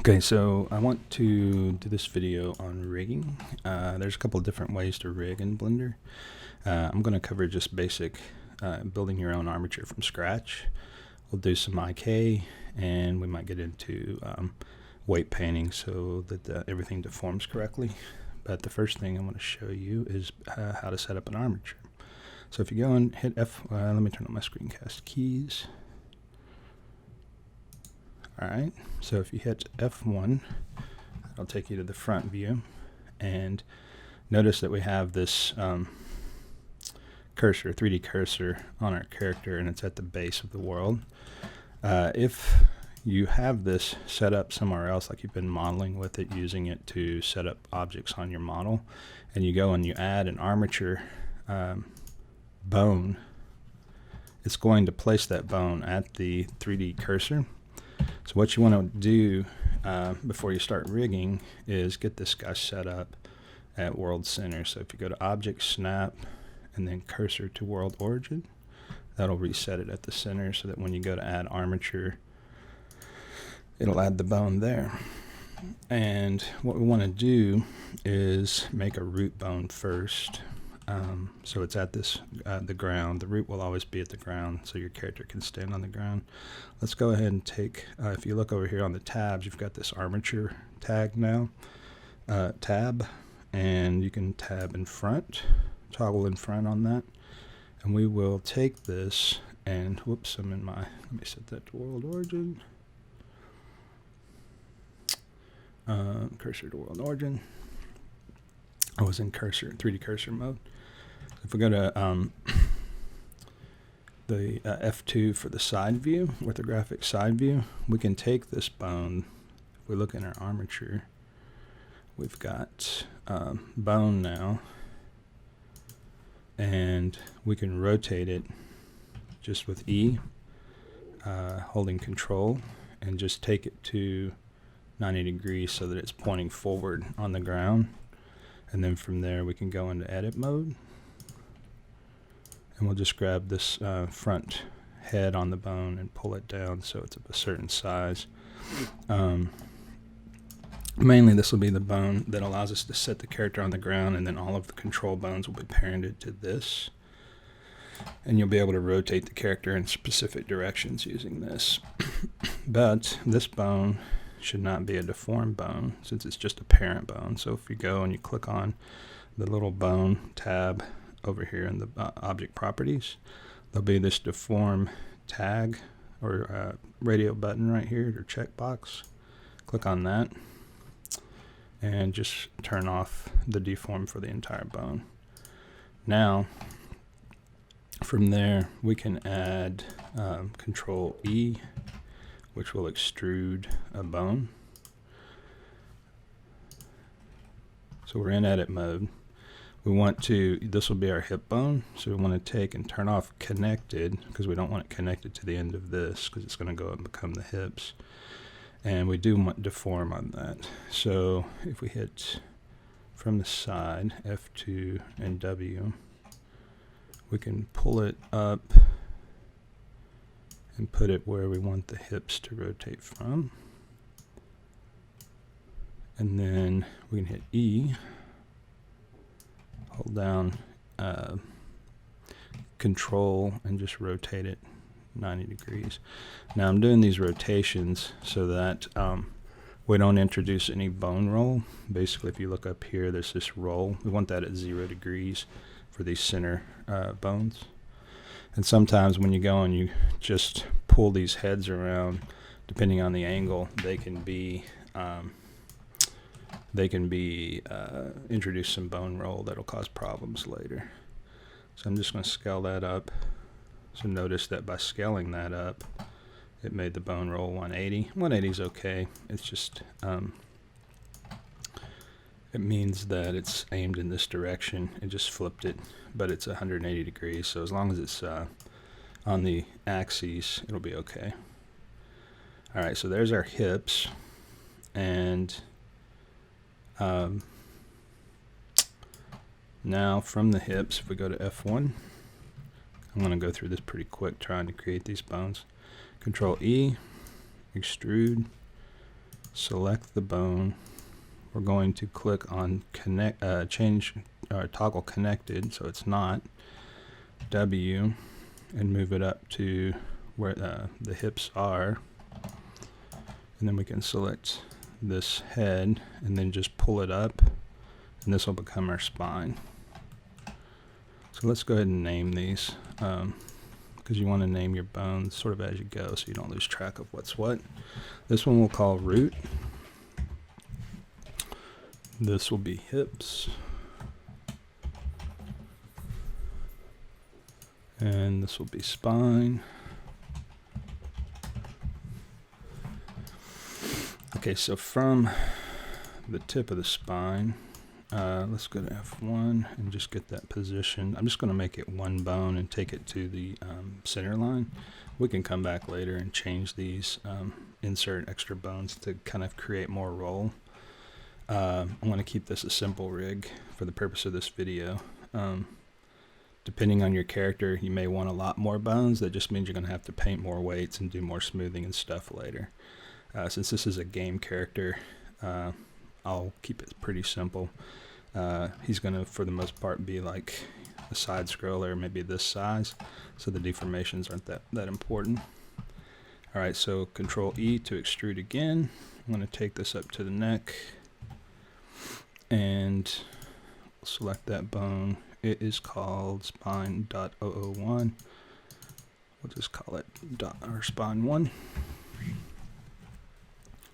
Okay, so I want to do this video on rigging. There's a couple of different ways to rig in Blender. I'm going to cover just basic building your own armature from scratch. We'll do some IK, and we might get into weight painting so that everything deforms correctly. But the first thing I want to show you is how to set up an armature. So if you go and hit F, let me turn on my screencast keys. Alright, so if you hit F1, it'll take you to the front view, and notice that we have this cursor, 3D cursor on our character, and it's at the base of the world. If you have this set up somewhere else, like you've been modeling with it, using it to set up objects on your model, and you go and you add an armature bone, it's going to place that bone at the 3D cursor. So what you want to do before you start rigging is get this guy set up at world center. So if you go to object, snap, and then cursor to world origin, that'll reset it at the center so that when you go to add armature, it'll add the bone there. And what we want to do is make a root bone first. So it's at this the ground. The root will always be at the ground, so your character can stand on the ground. Let's go ahead and take, if you look over here on the tabs, you've got this armature tag now, tab, and you can tab in front, toggle in front on that, and we will take this and, whoops, I'm in my, let me set that to world origin, cursor to world origin. I was in cursor, 3D cursor mode. If we go to the F2 for the side view, orthographic side view, we can take this bone. If we look in our armature, we've got bone now, and we can rotate it just with E, holding control, and just take it to 90 degrees so that it's pointing forward on the ground. And then from there we can go into edit mode, and we'll just grab this front head on the bone and pull it down so it's of a certain size. Mainly this will be the bone that allows us to set the character on the ground, and then all of the control bones will be parented to this, and you'll be able to rotate the character in specific directions using this. But this bone should not be a deformed bone since it's just a parent bone. So if you go and you click on the little bone tab over here in the object properties, there'll be this deform tag or radio button right here, or checkbox. Click on that and just turn off the deform for the entire bone. Now from there we can add control E, which will extrude a bone. So we're in edit mode. We want to, this will be our hip bone, so we want to take and turn off connected, because we don't want it connected to the end of this, because it's going to go and become the hips. And we do want deform on that. So if we hit from the side, F2 and W, we can pull it up and put it where we want the hips to rotate from. And then we can hit E, hold down control, and just rotate it 90 degrees. Now I'm doing these rotations so that we don't introduce any bone roll. Basically, if you look up here, there's this roll. We want that at 0 degrees for these center bones. And sometimes when you go and you just pull these heads around, depending on the angle, they can be introduce some bone roll that'll cause problems later. So I'm just going to scale that up. So notice that by scaling that up, it made the bone roll 180. 180 is okay. It's just it means that it's aimed in this direction. It just flipped it, but it's 180 degrees. So as long as it's on the axes, it'll be okay. All right, so there's our hips, and now from the hips, if we go to F1, I'm going to go through this pretty quick trying to create these bones. Control E, extrude, select the bone. We're going to click on change or toggle connected, so it's not W, and move it up to where the hips are, and then we can select this head and then just pull it up, and this will become our spine. So let's go ahead and name these, because you want to name your bones sort of as you go so you don't lose track of what's what. This one we'll call root. This will be hips. And this will be spine. Okay, so from the tip of the spine, let's go to F1 and just get that position. I'm just going to make it one bone and take it to the center line. We can come back later and change these, insert extra bones to kind of create more roll. I'm going to keep this a simple rig for the purpose of this video. Depending on your character, you may want a lot more bones. That just means you're going to have to paint more weights and do more smoothing and stuff later. Since this is a game character, I'll keep it pretty simple. He's going to, for the most part, be like a side scroller, maybe this size, so the deformations aren't that important. Alright, so Ctrl E to extrude again. I'm going to take this up to the neck, and we'll select that bone. It is called spine.001. We'll just call it spine 1.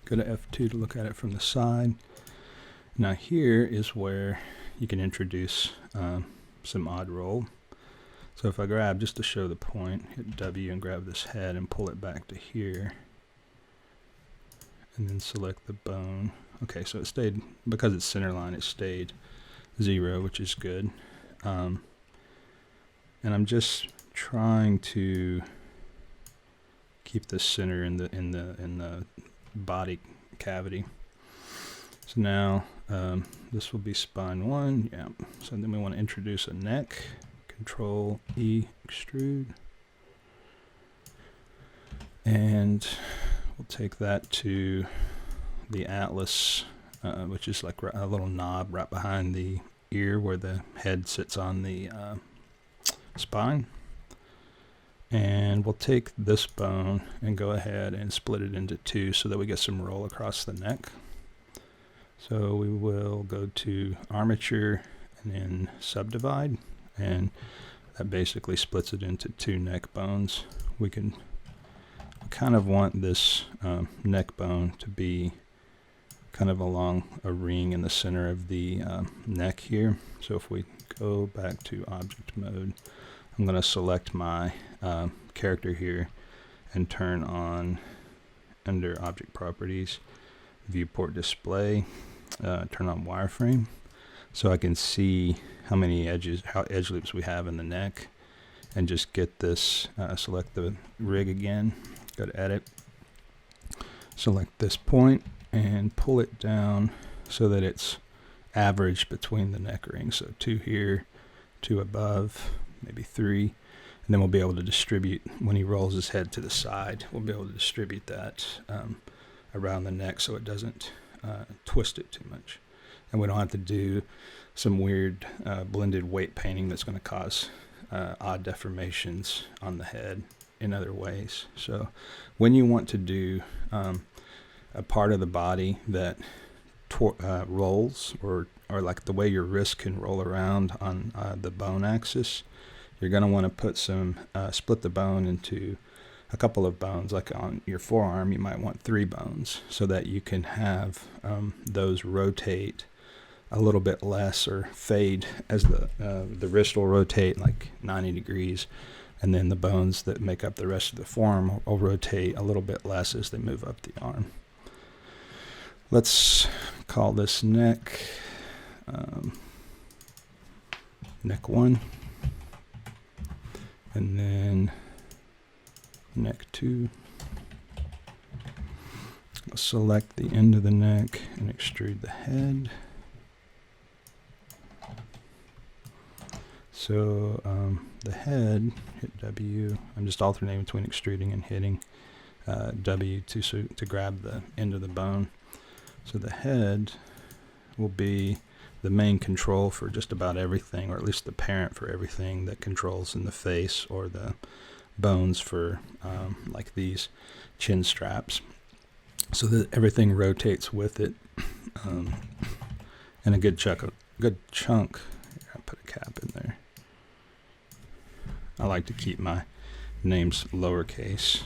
Go to F2 to look at it from the side. Now here is where you can introduce some odd roll. So if I grab, just to show the point, hit W and grab this head and pull it back to here, and then select the bone. Okay, so it stayed, because it's center line, it stayed 0, which is good. And I'm just trying to keep the center in the body cavity. So now this will be spine 1. Yeah. So then we want to introduce a neck. Control E, extrude, and we'll take that to the atlas, which is like a little knob right behind the ear where the head sits on the spine. And we'll take this bone and go ahead and split it into 2 so that we get some roll across the neck. So we will go to armature and then subdivide, and that basically splits it into 2 neck bones. We kind of want this neck bone to be kind of along a ring in the center of the neck here. So if we go back to object mode, I'm going to select my character here and turn on, under object properties, viewport display, turn on wireframe, so I can see how many edge loops we have in the neck, and just get this, select the rig again, go to edit, select this point and pull it down so that it's average between the neck rings. So 2 here, 2 above, maybe 3, and then we'll be able to distribute, when he rolls his head to the side, we'll be able to distribute that around the neck so it doesn't twist it too much. And we don't have to do some weird blended weight painting that's going to cause odd deformations on the head in other ways. So when you want to do a part of the body that rolls, or like the way your wrist can roll around on the bone axis, you're going to want to put some, split the bone into a couple of bones. Like on your forearm, you might want 3 bones, so that you can have those rotate a little bit less, or fade, as the wrist will rotate like 90 degrees, and then the bones that make up the rest of the forearm will rotate a little bit less as they move up the arm. Let's call this neck, neck 1, and then neck 2. I'll select the end of the neck and extrude the head. So the head, hit W. I'm just alternating between extruding and hitting W to grab the end of the bone. So the head will be the main control for just about everything, or at least the parent for everything that controls in the face, or the bones for like these chin straps, so that everything rotates with it. And a good chunk. I put a cap in there. I like to keep my names lowercase.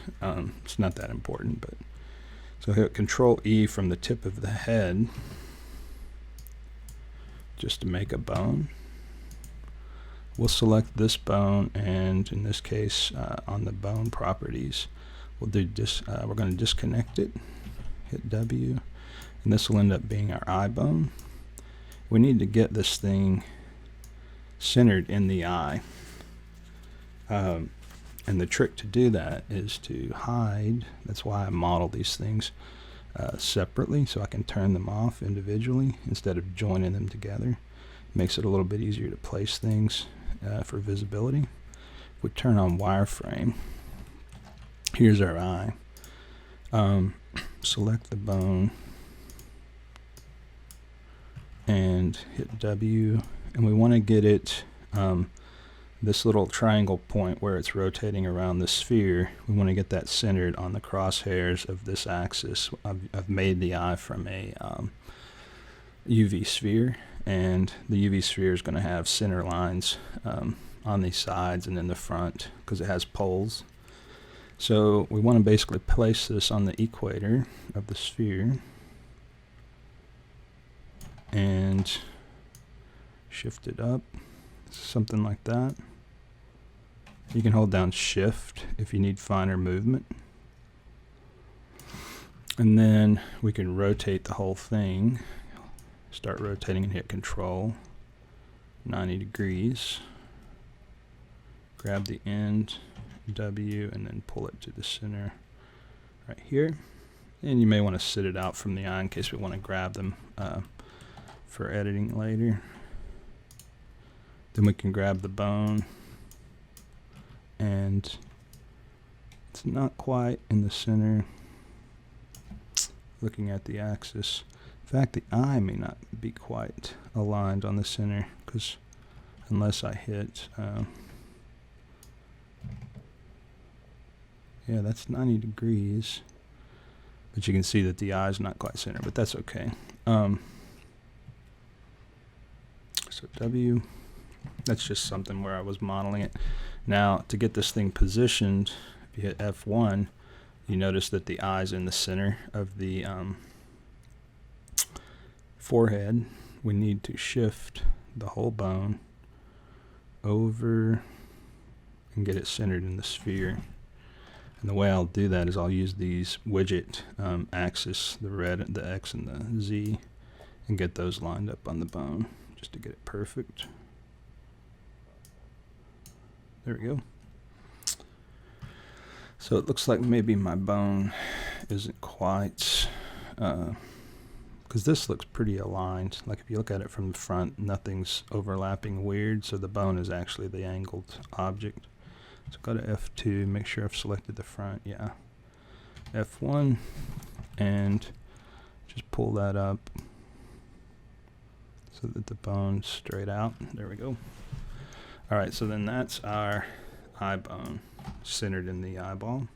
It's not that important, but so hit Control E from the tip of the head just to make a bone. We'll select this bone, and in this case, on the bone properties, we'll do we're going to disconnect it. Hit W, and this will end up being our eye bone. We need to get this thing centered in the eye. And the trick to do that is to hide. That's why I model these things separately, so I can turn them off individually instead of joining them together. Makes it a little bit easier to place things for visibility. If we turn on wireframe, here's our eye. Select the bone and hit W, and we want to get it this little triangle point where it's rotating around the sphere. We want to get that centered on the crosshairs of this axis. I've made the eye from a UV sphere, and the UV sphere is going to have center lines on these sides and in the front because it has poles. So we want to basically place this on the equator of the sphere and shift it up, something like that. You can hold down Shift if you need finer movement. And then we can rotate the whole thing. Start rotating and hit Control, 90 degrees. Grab the end, W, and then pull it to the center right here. And you may want to sit it out from the eye in case we want to grab them for editing later. Then we can grab the bone, and it's not quite in the center. Looking at the axis, in fact, the eye may not be quite aligned on the center, because unless I hit yeah, that's 90 degrees, but you can see that the eye is not quite centered, but that's okay. So W, that's just something where I was modeling it. Now, to get this thing positioned, if you hit F1, you notice that the eye's in the center of the forehead. We need to shift the whole bone over and get it centered in the sphere. And the way I'll do that is I'll use these widget axes, the red, the X, and the Z, and get those lined up on the bone just to get it perfect. There we go. So it looks like maybe my bone isn't quite, because this looks pretty aligned. Like if you look at it from the front, nothing's overlapping weird, so the bone is actually the angled object. So go to F2, make sure I've selected the front, yeah. F1, and just pull that up so that the bone's straight out. There we go. All right, so then that's our eye bone centered in the eyeball.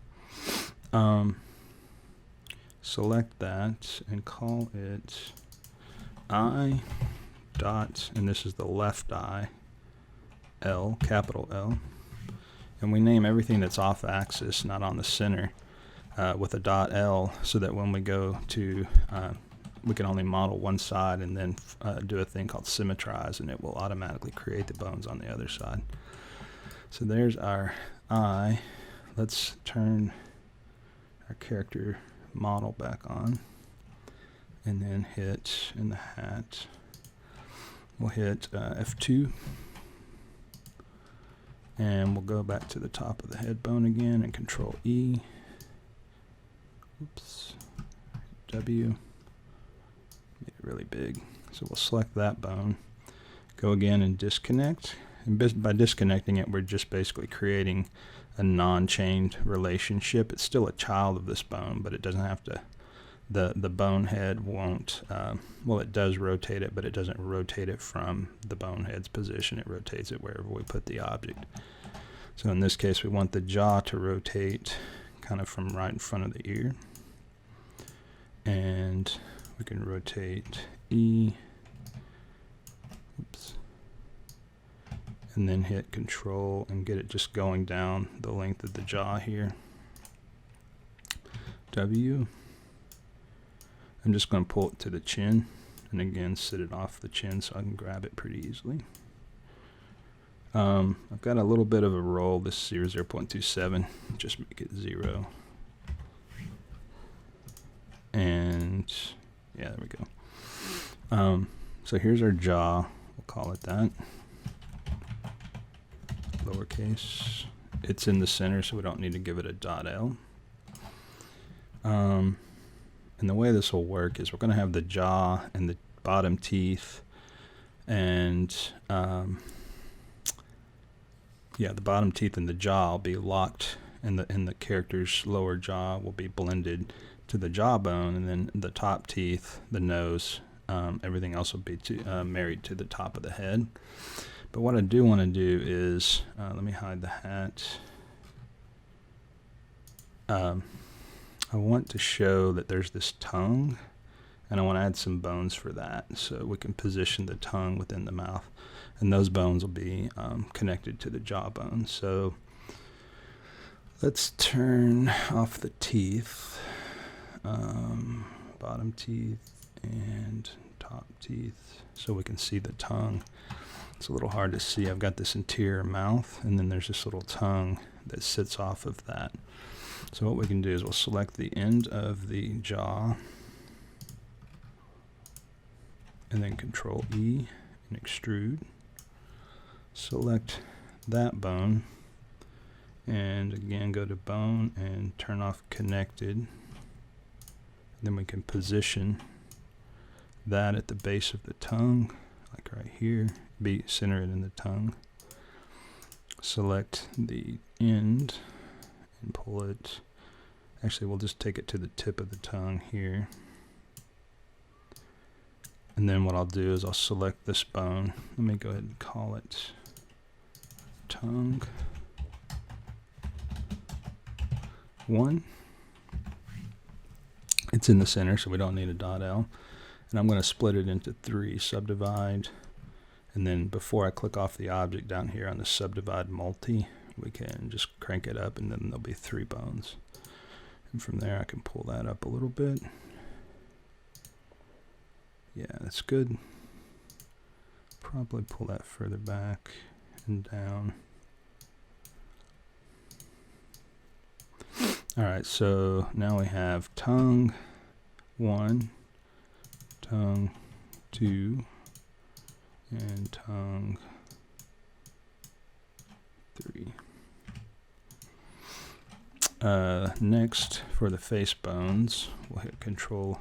Select that and call it eye dot, and this is the left eye, L, capital L. And we name everything that's off axis, not on the center, with a dot L, so that when we go to, we can only model one side and then do a thing called symmetrize, and it will automatically create the bones on the other side. So there's our eye. Let's turn our character model back on, and then hit in the hat. We'll hit F2, and we'll go back to the top of the head bone again and Control E. Oops. W. Make it really big. So we'll select that bone. Go again and disconnect. And by disconnecting it, we're just basically creating a non-chained relationship. It's still a child of this bone, but it doesn't have to the bone head won't, well, it does rotate it, but it doesn't rotate it from the bone head's position. It rotates it wherever we put the object. So in this case, we want the jaw to rotate kind of from right in front of the ear. And we can rotate E, oops, and then hit Control and get it just going down the length of the jaw here. W. I'm just going to pull it to the chin, and again sit it off the chin so I can grab it pretty easily. I've got a little bit of a roll. This is 0.27. Just make it 0. And yeah, there we go. So here's our jaw. We'll call it that. Lowercase. It's in the center, so we don't need to give it a .l. And the way this will work is we're going to have the jaw and the bottom teeth, and yeah, the bottom teeth and the jaw will be locked, and the character's lower jaw will be blended to the jawbone, and then the top teeth, the nose, everything else will be married to the top of the head. But what I do want to do is, let me hide the hat. I want to show that there's this tongue, and I want to add some bones for that, so we can position the tongue within the mouth, and those bones will be connected to the jawbone. So let's turn off the teeth, bottom teeth and top teeth, so we can see the tongue. It's a little hard to see. I've got this interior mouth, and then there's this little tongue that sits off of that. So what we can do is we'll select the end of the jaw, and then Control E and extrude. Select that bone, and again go to bone and turn off connected. Then we can position that at the base of the tongue, like right here, center it in the tongue. Select the end and pull it. Actually, we'll just take it to the tip of the tongue here. And then what I'll do is I'll select this bone. Let me go ahead and call it tongue 1. It's in the center, so we don't need a .l. And I'm going to split it into 3, subdivide. And then before I click off the object down here on the subdivide multi, we can just crank it up, and then there'll be 3 bones. And from there I can pull that up a little bit. Yeah, that's good. Probably pull that further back and down. Alright, so now we have tongue 1, tongue 2, and tongue 3. Next, for the face bones, we'll hit Control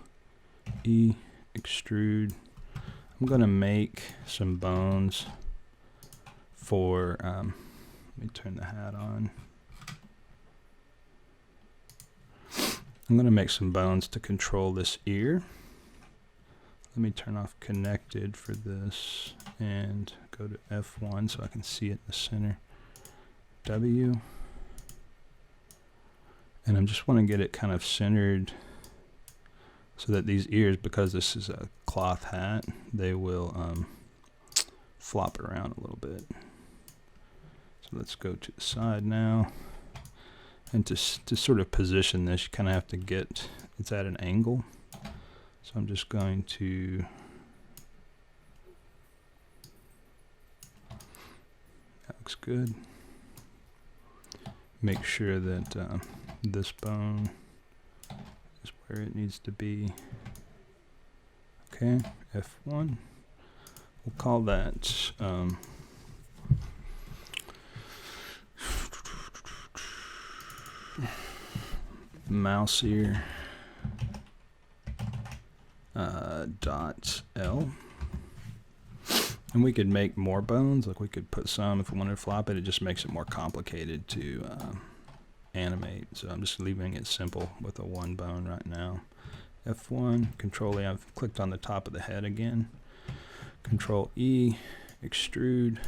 E, extrude. I'm going to make some bones for, let me turn the hat on. I'm going to make some bones to control this ear. Let me turn off connected for this and go to F1 so I can see it in the center. W. And I just want to get it kind of centered so that these ears, because this is a cloth hat, they will flop around a little bit. So let's go to the side now. And to sort of position this, you kind of have to get, it's at an angle. So I'm just going to, that looks good. Make sure that this bone is where it needs to be. Okay, F1. We'll call that mouse ear .l. And we could make more bones, like we could put some if we wanted to flop it. It just makes it more complicated to animate. So I'm just leaving it simple with a 1 bone right now. F1, Control E, I've clicked on the top of the head again. Control E, extrude.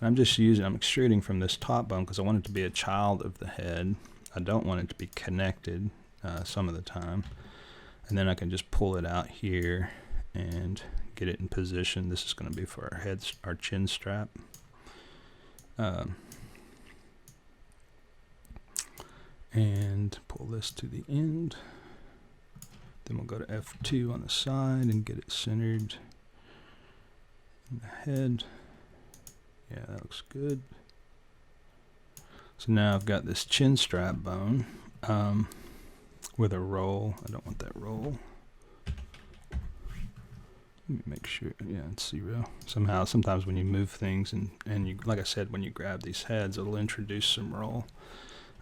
And I'm extruding from this top bone because I want it to be a child of the head. I don't want it to be connected some of the time. And then I can just pull it out here and get it in position. This is going to be for our chin strap. And pull this to the end. Then we'll go to F2 on the side and get it centered in the head. Yeah, that looks good. So now I've got this chin strap bone with a roll. I don't want that roll. Let me make sure, yeah, it's 0. Sometimes when you move things and you, like I said, when you grab these heads, it'll introduce some roll.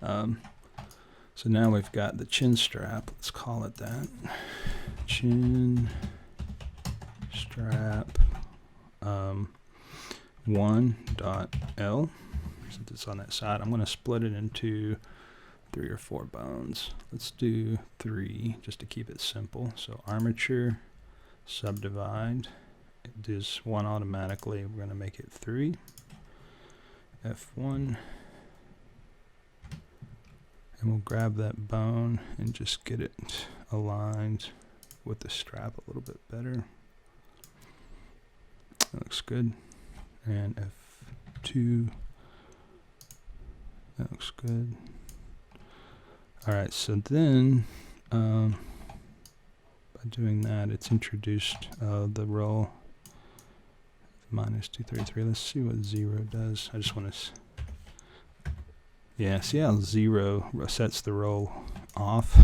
So now we've got the chin strap, let's call it that. Chin strap 1.L. Since it's on that side, I'm going to split it into 3 or 4 bones. Let's do 3 just to keep it simple. So armature, subdivide, it does 1 automatically. We're going to make it 3. F1. And we'll grab that bone and just get it aligned with the strap a little bit better. That looks good. And F2. That looks good. Alright, so then by doing that, it's introduced the roll -233. Let's see what 0 does. I just want to yeah, see how 0 sets the roll off?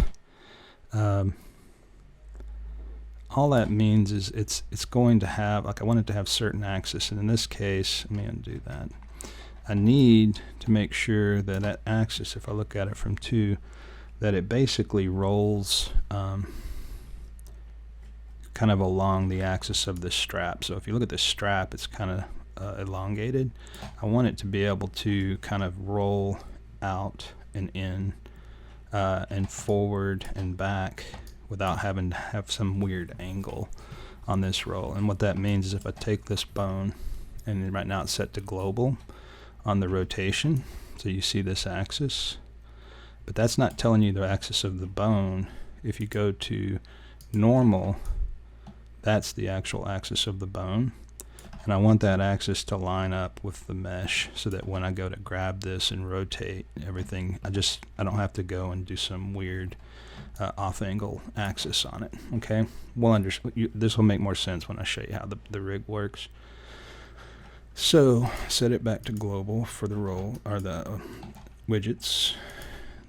All that means is it's going to have, like I want it to have certain axis, and in this case, let me undo that. I need to make sure that that axis, if I look at it from 2, that it basically rolls kind of along the axis of this strap. So if you look at this strap, it's kind of elongated. I want it to be able to kind of roll out and in and forward and back without having to have some weird angle on this roll. And what that means is if I take this bone, and right now it's set to global on the rotation, so you see this axis, but that's not telling you the axis of the bone. If you go to normal, that's the actual axis of the bone. And I want that axis to line up with the mesh so that when I go to grab this and rotate everything, I don't have to go and do some weird off-angle axis on it. Okay, this will make more sense when I show you how the rig works. So set it back to global for the roll or the widgets.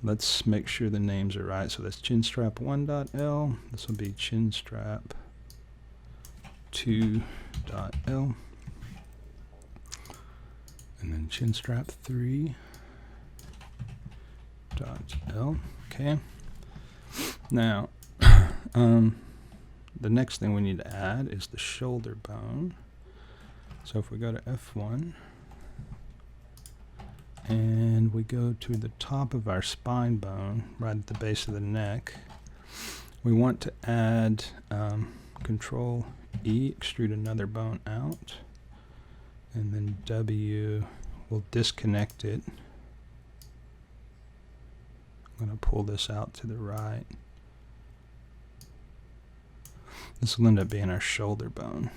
Let's make sure the names are right. So that's chin strap 1.L. This will be chin strap 2.L. And then chin strap 3.L. Okay. Now, the next thing we need to add is the shoulder bone. So if we go to F1 and we go to the top of our spine bone, right at the base of the neck, we want to add Control E, extrude another bone out, and then W will disconnect it. I'm going to pull this out to the right. This will end up being our shoulder bone.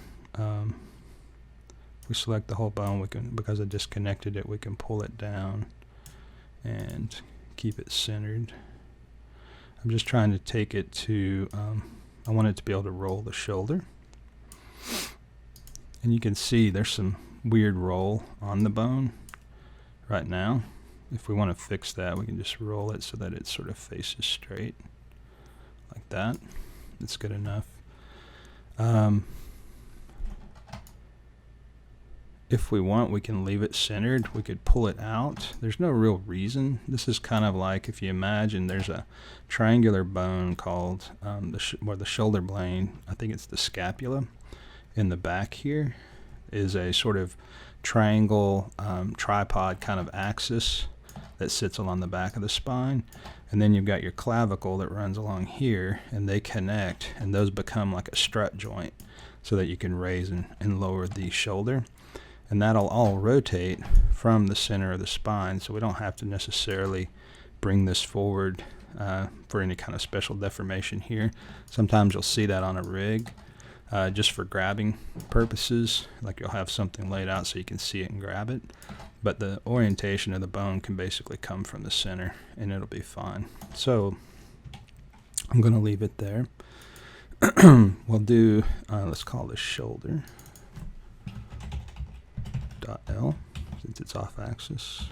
If we select the whole bone, we can, because I disconnected it, we can pull it down and keep it centered. I'm just trying to take it to, I want it to be able to roll the shoulder. And you can see there's some weird roll on the bone right now. If we want to fix that, we can just roll it so that it sort of faces straight like that. That's good enough. If we want, we can leave it centered. We could pull it out. There's no real reason. This is kind of like if you imagine there's a triangular bone called where the shoulder blade, I think it's the scapula, in the back here is a sort of triangle tripod kind of axis that sits along the back of the spine, and then you've got your clavicle that runs along here, and they connect, and those become like a strut joint so that you can raise and lower the shoulder. And that'll all rotate from the center of the spine, so we don't have to necessarily bring this forward for any kind of special deformation here. Sometimes you'll see that on a rig just for grabbing purposes, like you'll have something laid out so you can see it and grab it. But the orientation of the bone can basically come from the center, and it'll be fine. So I'm going to leave it there. We'll do, let's call this shoulder .L, since it's off axis.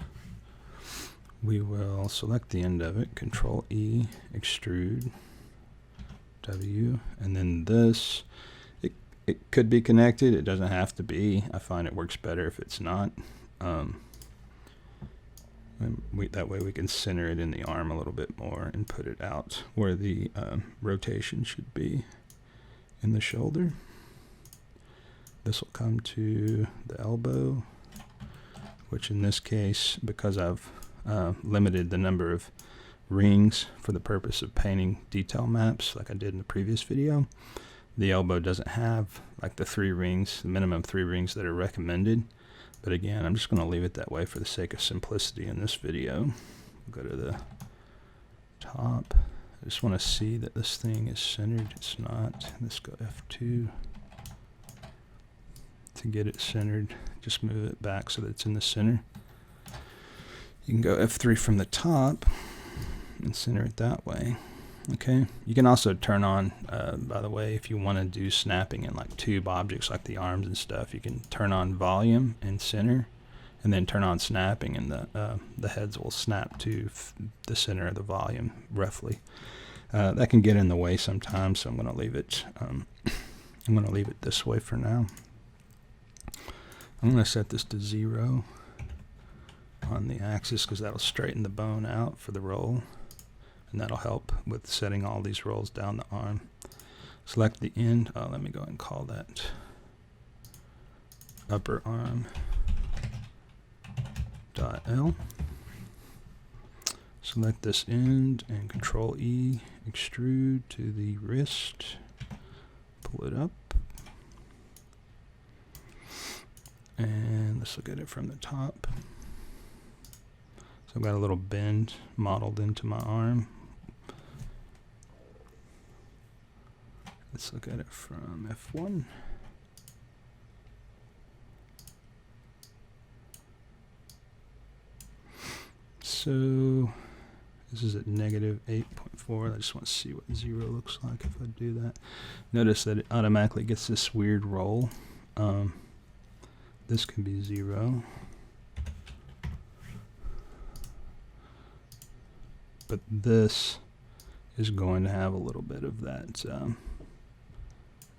We will select the end of it, Control E, extrude, W, and then this, it could be connected, it doesn't have to be. I find it works better if it's not. That way we can center it in the arm a little bit more and put it out where the rotation should be in the shoulder. This will come to the elbow, which in this case, because I've limited the number of rings for the purpose of painting detail maps like I did in the previous video, the elbow doesn't have like the 3 rings, the minimum 3 rings that are recommended. But again, I'm just going to leave it that way for the sake of simplicity in this video. We'll go to the top. I just want to see that this thing is centered. It's not. Let's go F2 to get it centered. Just move it back so that it's in the center. You can go F3 from the top and center it that way. Okay. You can also turn on, by the way, if you want to do snapping in like tube objects like the arms and stuff, you can turn on volume and center, and then turn on snapping, and the heads will snap to the center of the volume roughly. That can get in the way sometimes, so I'm going to leave it. I'm going to leave it this way for now. I'm going to set this to 0 on the axis because that'll straighten the bone out for the roll. And that'll help with setting all these rolls down the arm. Select the end. Let me go ahead and call that upper arm .L. Select this end and Control E, extrude to the wrist. Pull it up. And let's look at it from the top. So I've got a little bend modeled into my arm. Let's look at it from F1. So this is at negative 8.4. I just want to see what 0 looks like if I do that. Notice that it automatically gets this weird roll. This can be 0. But this is going to have a little bit of that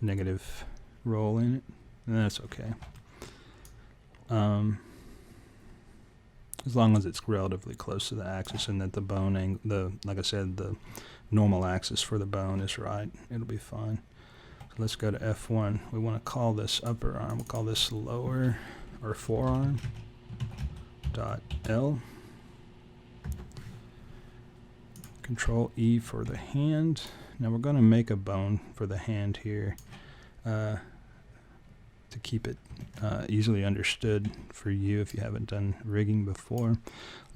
negative roll in it, and that's okay. As long as it's relatively close to the axis and that the bone angle, like I said, the normal axis for the bone is right, it'll be fine. So let's go to F1. We want to call this upper arm. We'll call this lower or forearm .L. Control E for the hand. Now we're going to make a bone for the hand here to keep it easily understood for you if you haven't done rigging before.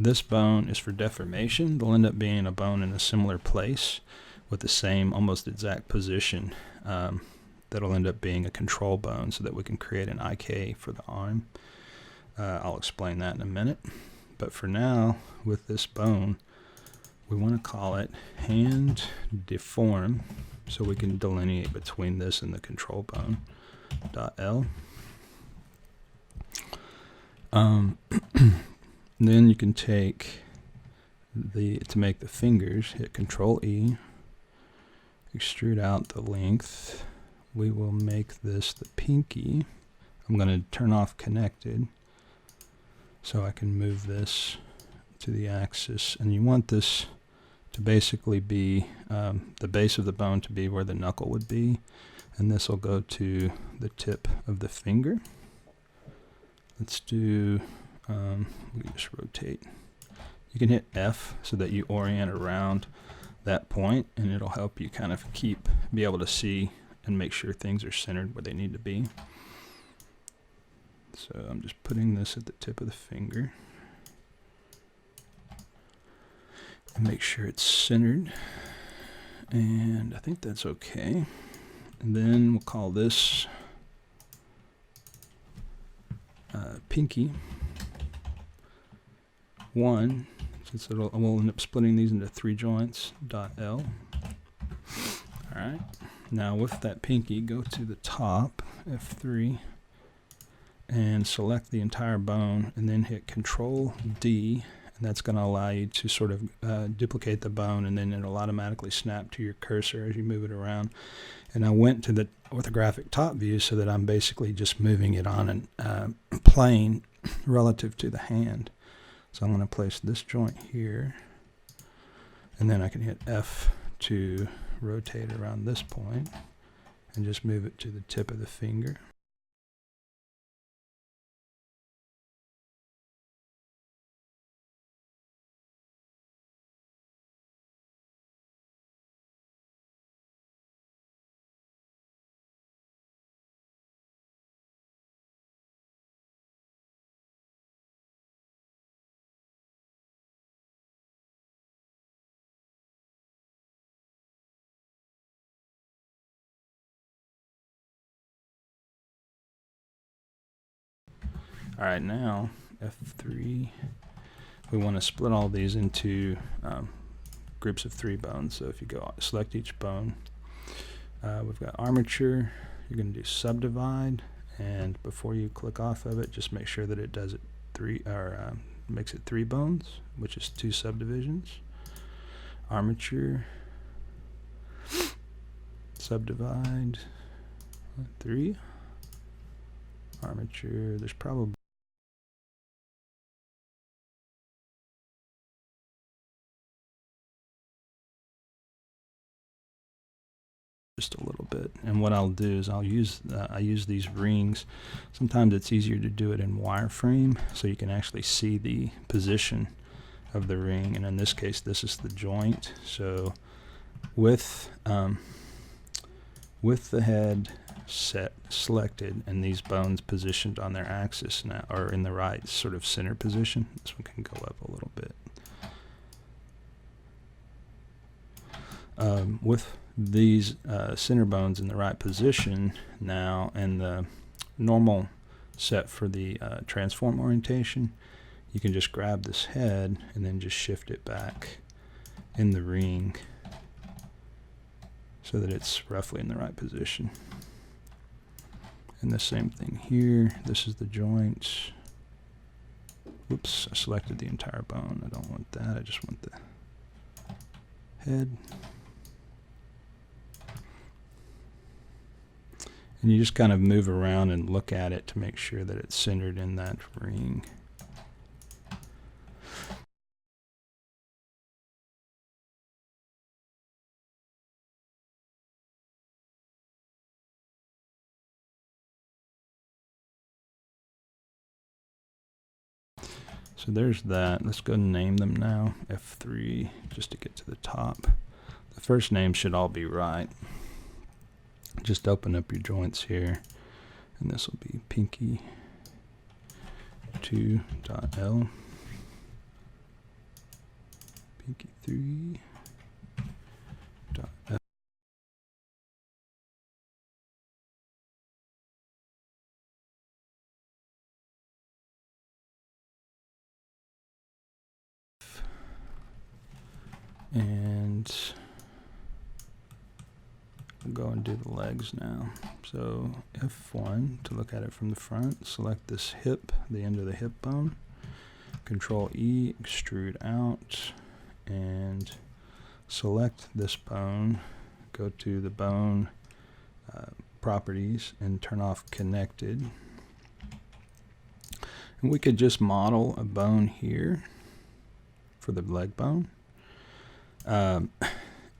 This bone is for deformation. They'll end up being a bone in a similar place with the same almost exact position. That'll end up being a control bone so that we can create an IK for the arm. I'll explain that in a minute. But for now, with this bone, we want to call it hand deform so we can delineate between this and the control bone .L. Then you can take to make the fingers, hit Control E, extrude out the length. We will make this the pinky. I'm going to turn off connected so I can move this to the axis, and you want this to basically be the base of the bone to be where the knuckle would be, and this will go to the tip of the finger. Let's do we just rotate You can hit F so that you orient around that point, and it'll help you kind of be able to see and make sure things are centered where they need to be. So I'm just putting this at the tip of the finger and make sure it's centered, and I think that's okay. And then we'll call this pinky 1, since we'll end up splitting these into 3 joints, .L. Alright, now with that pinky, go to the top, F3, and select the entire bone, and then hit Control D, and that's going to allow you to sort of duplicate the bone, and then it'll automatically snap to your cursor as you move it around. And I went to the orthographic top view so that I'm basically just moving it on a plane relative to the hand. So I'm going to place this joint here, and then I can hit F to rotate around this point and just move it to the tip of the finger. Alright, now F3, we want to split all these into groups of 3 bones. So if you go select each bone, we've got armature, you're going to do subdivide, and before you click off of it, just make sure that it does it makes it 3 bones, which is 2 subdivisions. Armature, subdivide, 3. Armature, there's probably just a little bit. And what I'll do is I use these rings. Sometimes it's easier to do it in wireframe so you can actually see the position of the ring, and in this case this is the joint. So with the head selected and these bones positioned on their axis now, or in the right sort of center position, this one can go up a little bit. With these center bones in the right position now, and the normal set for the transform orientation, you can just grab this head and then just shift it back in the ring so that it's roughly in the right position. And the same thing here, this is the joints. Whoops, I selected the entire bone. I don't want that, I just want the head. And you just kind of move around and look at it to make sure that it's centered in that ring. So there's that. Let's go and name them now. F3, just to get to the top. The first name should all be right. Just open up your joints here, and this will be pinky 2.L, pinky 3.L. And we'll go and do the legs now. So F1 to look at it from the front, select this hip, the end of the hip bone, Control E, extrude out, and select this bone, go to the bone properties and turn off connected. And we could just model a bone here for the leg bone.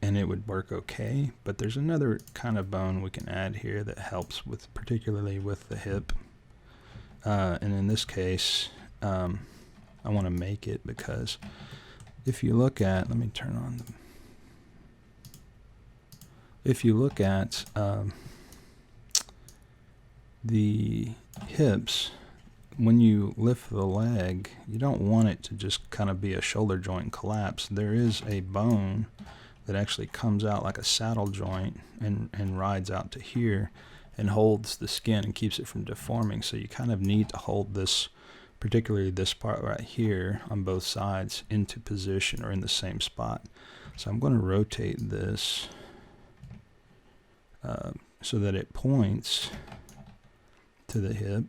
And it would work okay, but there's another kind of bone we can add here that helps with, particularly with the hip. And in this case, I want to make it because if you look at, let me turn on the, if you look at the hips, when you lift the leg, you don't want it to just kind of be a shoulder joint collapse. There is a bone that actually comes out like a saddle joint and rides out to here and holds the skin and keeps it from deforming. So you kind of need to hold this, particularly this part right here on both sides, into position or in the same spot. So I'm going to rotate this so that it points to the hip,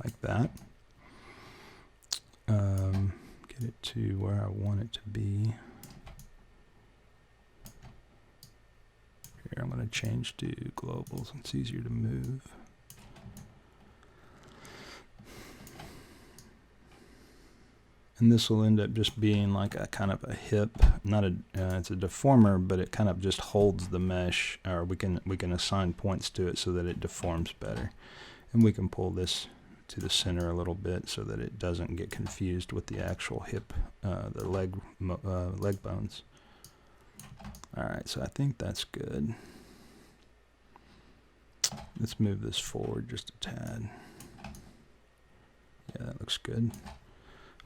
like that. Get it to where I want it to be. Here, I'm going to change to global so it's easier to move. And this will end up just being like a kind of a hip, not a, it's a deformer, but it kind of just holds the mesh, or we can assign points to it so that it deforms better. And we can pull this to the center a little bit so that it doesn't get confused with the actual hip, the leg bones. All right, so I think that's good. Let's move this forward just a tad. Yeah, that looks good.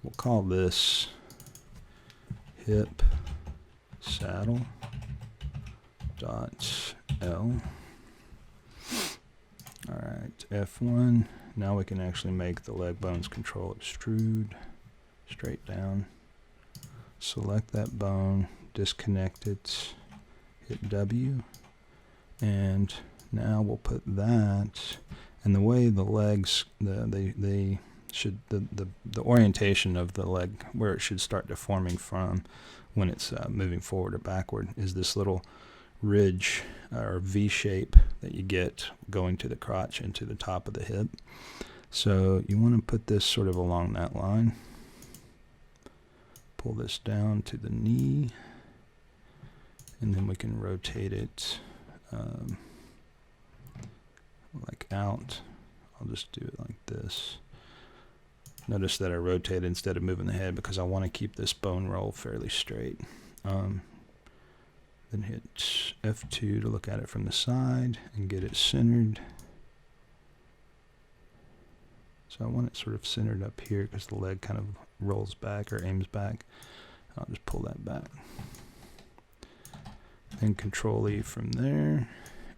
We'll call this hip saddle dot L. All right, F1. Now we can actually make the leg bones control extrude straight down. Select that bone, disconnect it, hit W, and now we'll put that. And the way the legs, the orientation of the leg, where it should start deforming from when it's moving forward or backward, is this little ridge or V shape that you get going to the crotch and to the top of the hip. So you want to put this sort of along that line. Pull this down to the knee, and then we can rotate it like out. I'll just do it like this. Notice that I rotate instead of moving the head because I want to keep this bone roll fairly straight. Then hit F2 to look at it from the side and get it centered. So I want it sort of centered up here because the leg kind of rolls back or aims back. I'll just pull that back. Then Control E from there.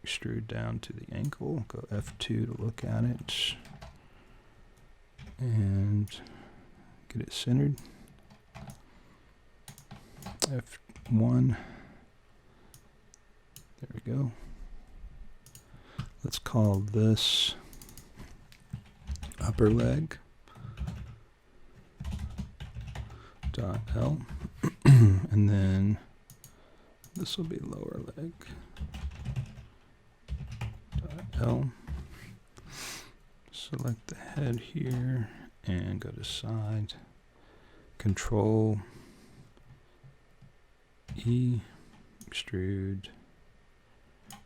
Extrude down to the ankle. Go F2 to look at it. And get it centered. F1. There we go. Let's call this upper leg dot L. And then this will be lower leg dot L. Select the head here and go to side. Control E, extrude.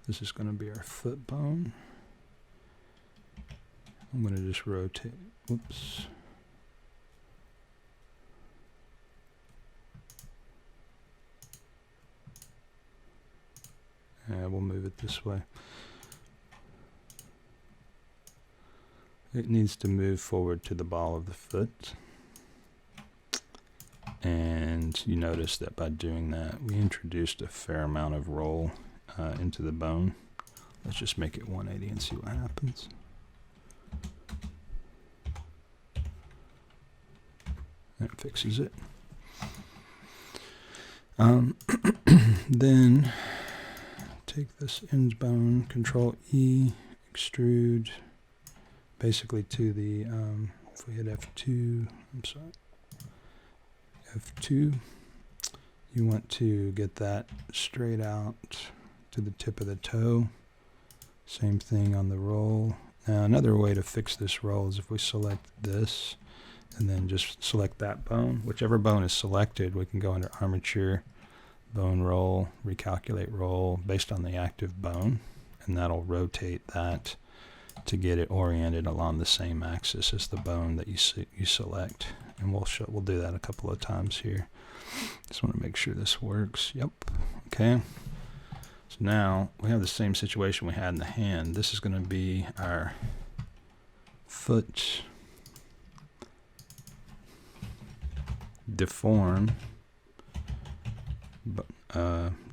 This is going to be our foot bone. I'm going to just rotate. Whoops. We'll move it this way. It needs to move forward to the ball of the foot. And you notice that by doing that, we introduced a fair amount of roll into the bone. Let's just make it 180 and see what happens. That fixes it. Then take this end bone, Control E, extrude, basically to the, if we hit F2, I'm sorry, F2, you want to get that straight out to the tip of the toe. Same thing on the roll. Now another way to fix this roll is if we select this and then just select that bone. Whichever bone is selected, we can go under armature, bone roll, recalculate roll based on the active bone, and that'll rotate that to get it oriented along the same axis as the bone that you select. And we'll do that a couple of times here. Just want to make sure this works. Yep. Okay. So now we have the same situation we had in the hand. This is going to be our foot deform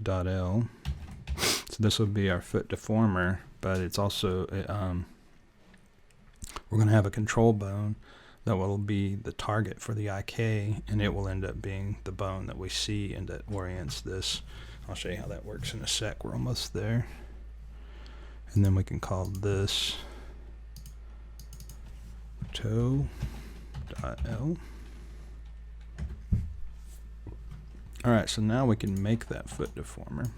dot L. So this will be our foot deformer, but it's also we're going to have a control bone that will be the target for the IK, and it will end up being the bone that we see and that orients this. I'll show you how that works in a sec. We're almost there. And then we can call this toe.L. Alright, so now we can make that foot deformer.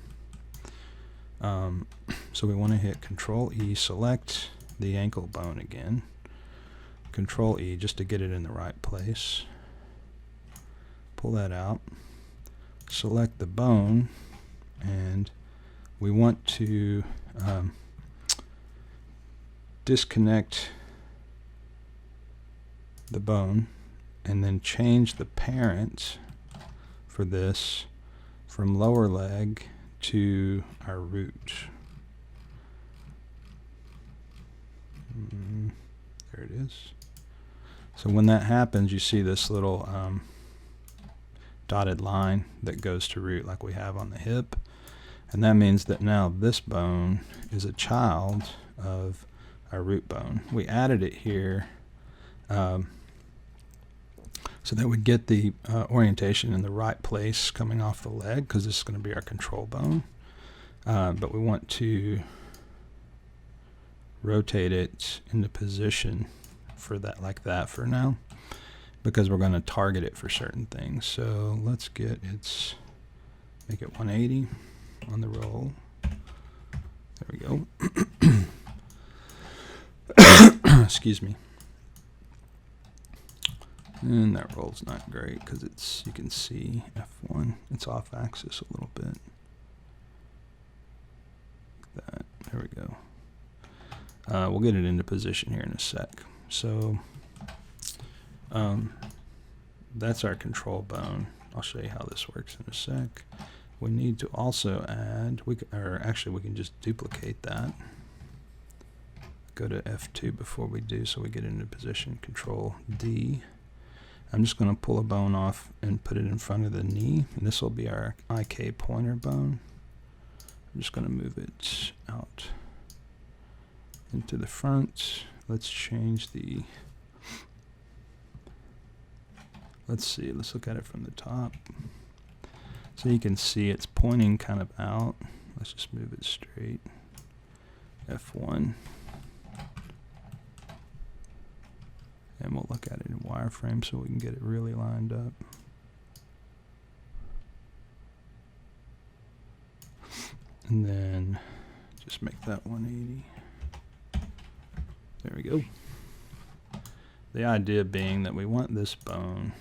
So we want to hit Control E, select the ankle bone again. Control E just to get it in the right place. Pull that out. Select the bone, and we want to disconnect the bone and then change the parent for this from lower leg to our root. There it is. So when that happens, you see this little dotted line that goes to root like we have on the hip, and that means that now this bone is a child of our root bone. We added it here so that we get the orientation in the right place coming off the leg, because this is going to be our control bone, but we want to rotate it into position for that, like that for now, because we're going to target it for certain things. So let's get make it 180 on the roll. There we go. Excuse me. And that roll's not great because it's, you can see F1, it's off axis a little bit. Like that. There we go. We'll get it into position here in a sec. So that's our control bone. I'll show you how this works in a sec. We need to also add, we can just duplicate that. Go to F2 before we do, so we get into position. Control D. I'm just going to pull a bone off and put it in front of the knee, and this will be our IK pointer bone. I'm just going to move it out into the front. Let's change the, let's look at it from the top. So you can see it's pointing kind of out. Let's just move it straight. F1. And we'll look at it in wireframe so we can get it really lined up. And then just make that 180. There we go. The idea being that we want this bone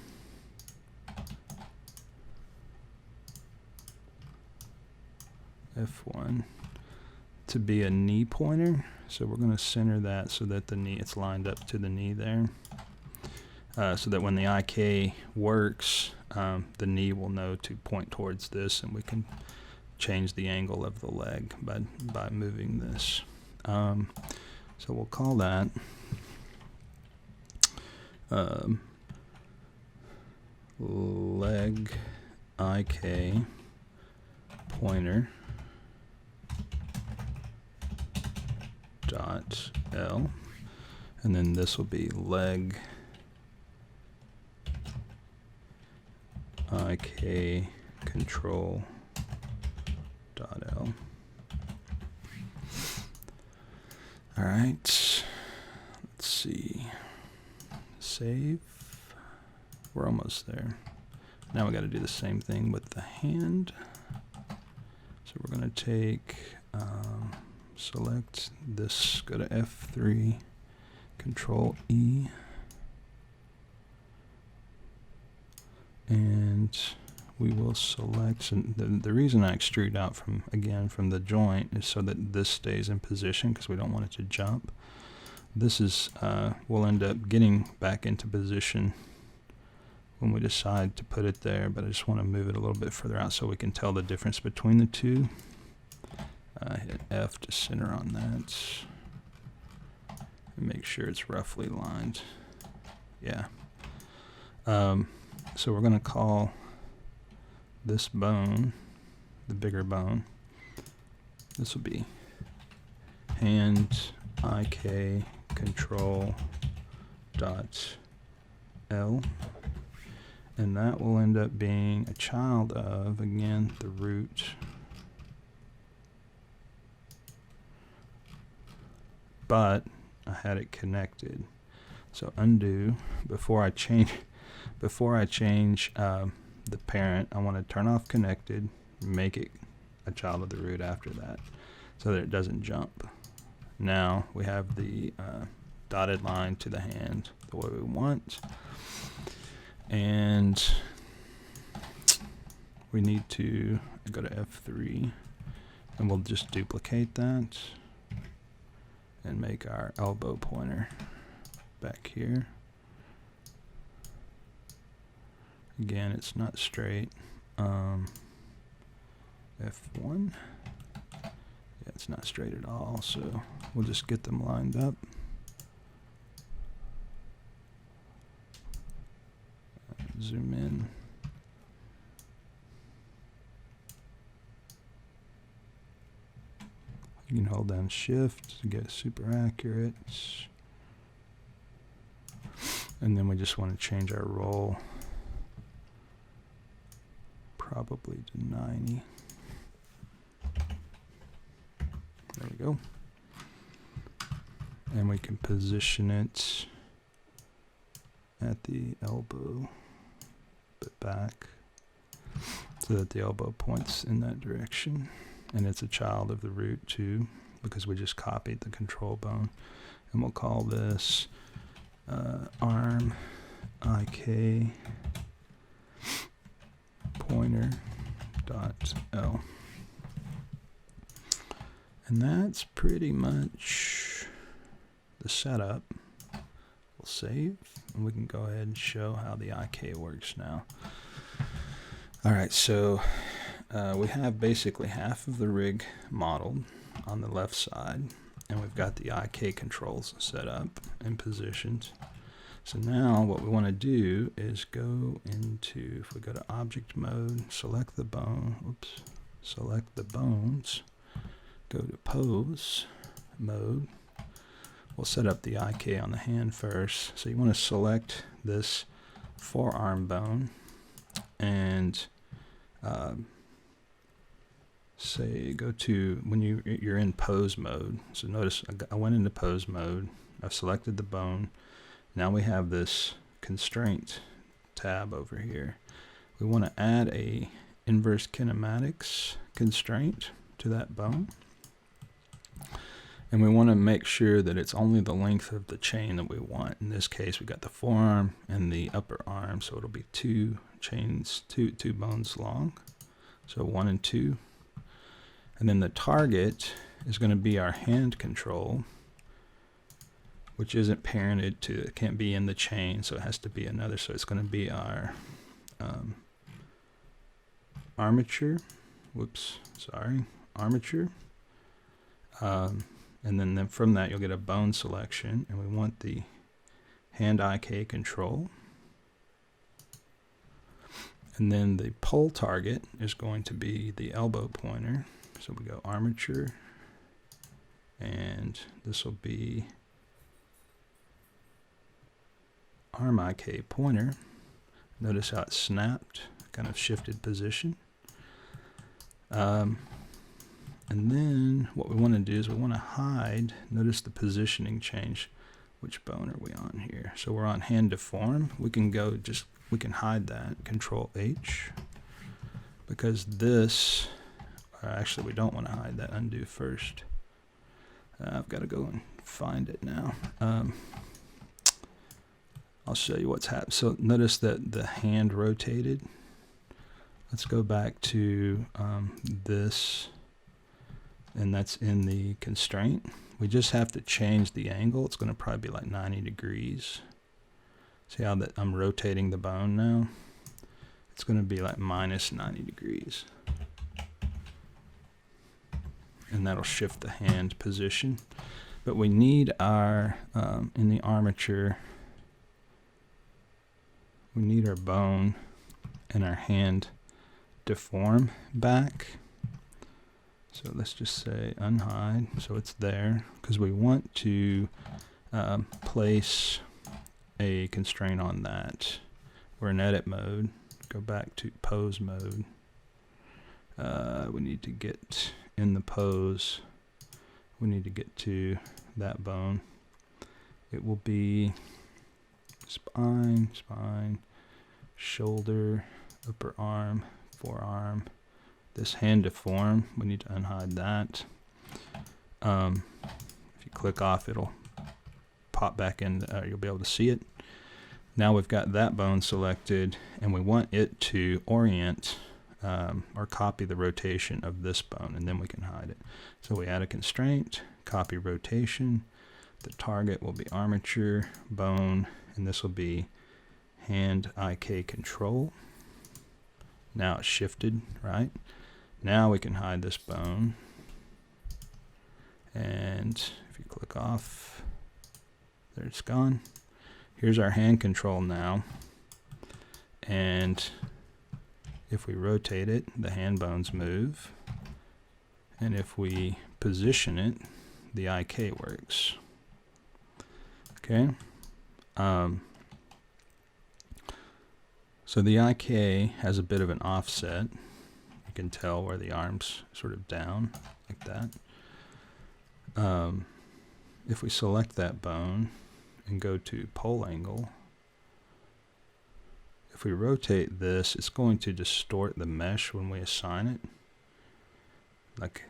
F1 to be a knee pointer. So we're going to center that so that the knee, it's lined up to the knee there. So that when the IK works, the knee will know to point towards this, and we can change the angle of the leg by moving this. So we'll call that leg IK pointer dot L, and then this will be leg IK control dot L. All right, let's see, save. We're almost there. Now we got to do the same thing with the hand. So we're going to take select this, go to F3, Control E, and we will select, and the reason I extrude out from the joint is so that this stays in position, because we don't want it to jump. This is, we'll end up getting back into position when we decide to put it there, but I just want to move it a little bit further out so we can tell the difference between the two. Hit F to center on that and make sure it's roughly lined. Yeah. So we're going to call this bone, the bigger bone, this will be hand IK control dot L, and that will end up being a child of, again, the root but I had it connected. So undo. Before I change the parent, I want to turn off connected, make it a child of the root after that, so that it doesn't jump. Now we have the dotted line to the hand the way we want, and we need to go to F3, and we'll just duplicate that and make our elbow pointer back here. Again, it's not straight. F1. Yeah, it's not straight at all, so we'll just get them lined up. Zoom in. You can hold down Shift to get super accurate. And then we just want to change our roll probably to 90. There we go. And we can position it at the elbow, but back, so that the elbow points in that direction. And it's a child of the root too, because we just copied the control bone. And we'll call this arm IK pointer dot L. And that's pretty much the setup. We'll save, and we can go ahead and show how the IK works now. All right, so we have basically half of the rig modeled on the left side, and we've got the IK controls set up and positioned. So now what we want to do is go into, if we go to object mode, select the bone, oops, select the bones, go to pose mode. We'll set up the IK on the hand first. So you want to select this forearm bone and say go to when you're in pose mode. So notice I went into pose mode. I've selected the bone. Now we have this constraint tab over here. We want to add a inverse kinematics constraint to that bone. And we want to make sure that it's only the length of the chain that we want. In this case, we got the forearm and the upper arm, so it'll be two chains, two bones long. So 1 and 2. And then the target is going to be our hand control, which isn't parented to, it can't be in the chain, so it has to be another. So it's going to be our armature. Whoops, sorry, armature. And then from that you'll get a bone selection, and we want the hand IK control. And then the pole target is going to be the elbow pointer. So we go armature, and this will be arm IK pointer. Notice how it snapped, kind of shifted position. And then what we want to do is we want to hide, notice the positioning change. Which bone are we on here? So we're on hand deform. We can go we can hide that, Control H, because this, actually we don't want to hide that, undo first. I've got to go and find it now. I'll show you what's happened. So notice that the hand rotated. Let's go back to this and that's in the constraint. We just have to change the angle. It's going to probably be like 90 degrees. See how that I'm rotating the bone now? It's going to be like minus 90 degrees. And that'll shift the hand position. But we need our, in the armature, we need our bone and our hand deform back. So let's just say unhide, so it's there, because we want to place a constraint on that. We're in edit mode, go back to pose mode. We need to get in the pose, we need to get to that bone. It will be spine, spine, shoulder, upper arm, forearm. This hand deform, we need to unhide that. If you click off, it'll pop back in, you'll be able to see it. Now we've got that bone selected, and we want it to orient or copy the rotation of this bone, and then we can hide it. So we add a constraint, copy rotation. The target will be armature, bone, and this will be hand IK control. Now it's shifted, right? Now we can hide this bone. And if you click off, there it's gone. Here's our hand control now. And if we rotate it, the hand bones move. And if we position it, the IK works. Okay. So the IK has a bit of an offset. You can tell where the arm's sort of down, like that. If we select that bone and go to pole angle, if we rotate this, it's going to distort the mesh when we assign it. Like,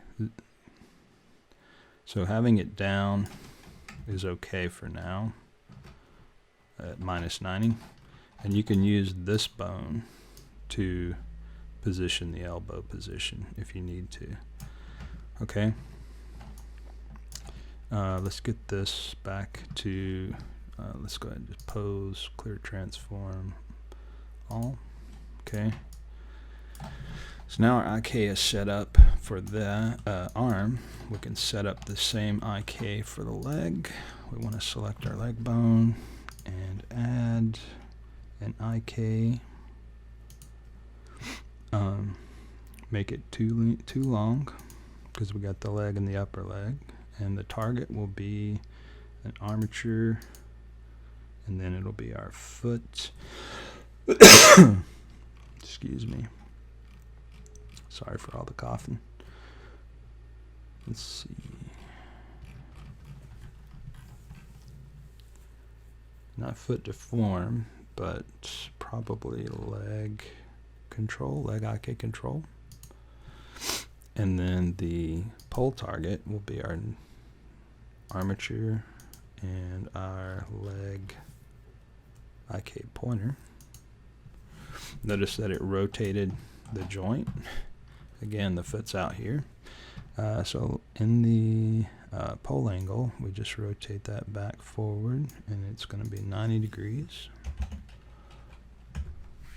so having it down is okay for now at minus 90. And you can use this bone to position the elbow position if you need to. Okay. Let's get this back to, let's go ahead and just pose, clear transform, all. Okay. So now our IK is set up for the arm. We can set up the same IK for the leg. We want to select our leg bone and add an IK. Make it too long because we got the leg and the upper leg, and the target will be an armature, and then it'll be our foot. Excuse me. Sorry for all the coughing. Let's see. Not foot deform, but probably leg control, leg IK control. And then the pole target will be our armature and our leg IK pointer. Notice that it rotated the joint. Again, the foot's out here. So in the pole angle, we just rotate that back forward, and it's going to be 90 degrees.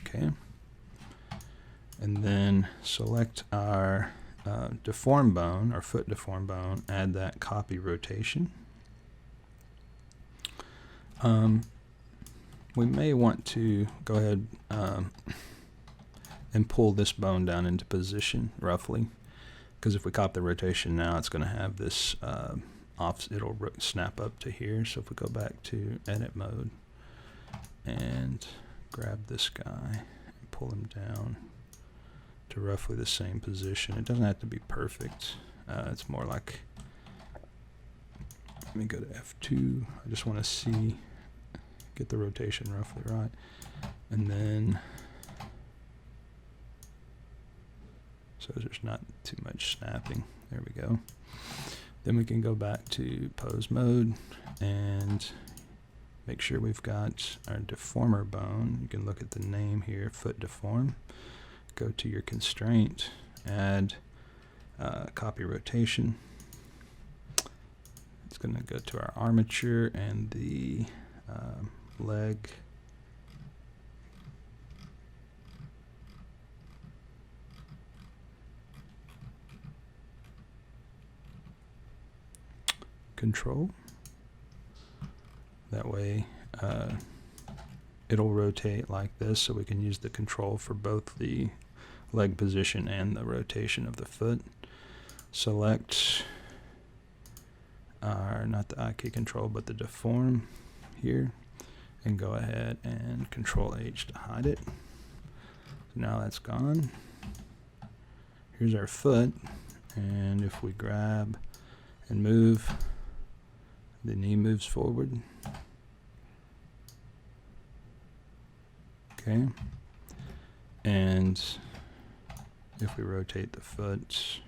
Okay. And then select our deform bone, our foot deform bone, add that copy rotation. We may want to go ahead and pull this bone down into position roughly, because if we copy the rotation now, it's going to have this it'll snap up to here. So if we go back to edit mode and grab this guy and pull him down to roughly the same position. It doesn't have to be perfect. It's more like, let me go to F2. I just want to get the rotation roughly right. And then, so there's not too much snapping. There we go. Then we can go back to pose mode and make sure we've got our deformer bone. You can look at the name here, foot deform. Go to your constraint, add copy rotation. It's going to go to our armature and the leg. Control. That way it'll rotate like this, so we can use the control for both the leg position and the rotation of the foot. Select our, not the IK control, but the deform here, and go ahead and Control H to hide it. So now that's gone. Here's our foot, and if we grab and move, the knee moves forward. Okay. And if we rotate the foot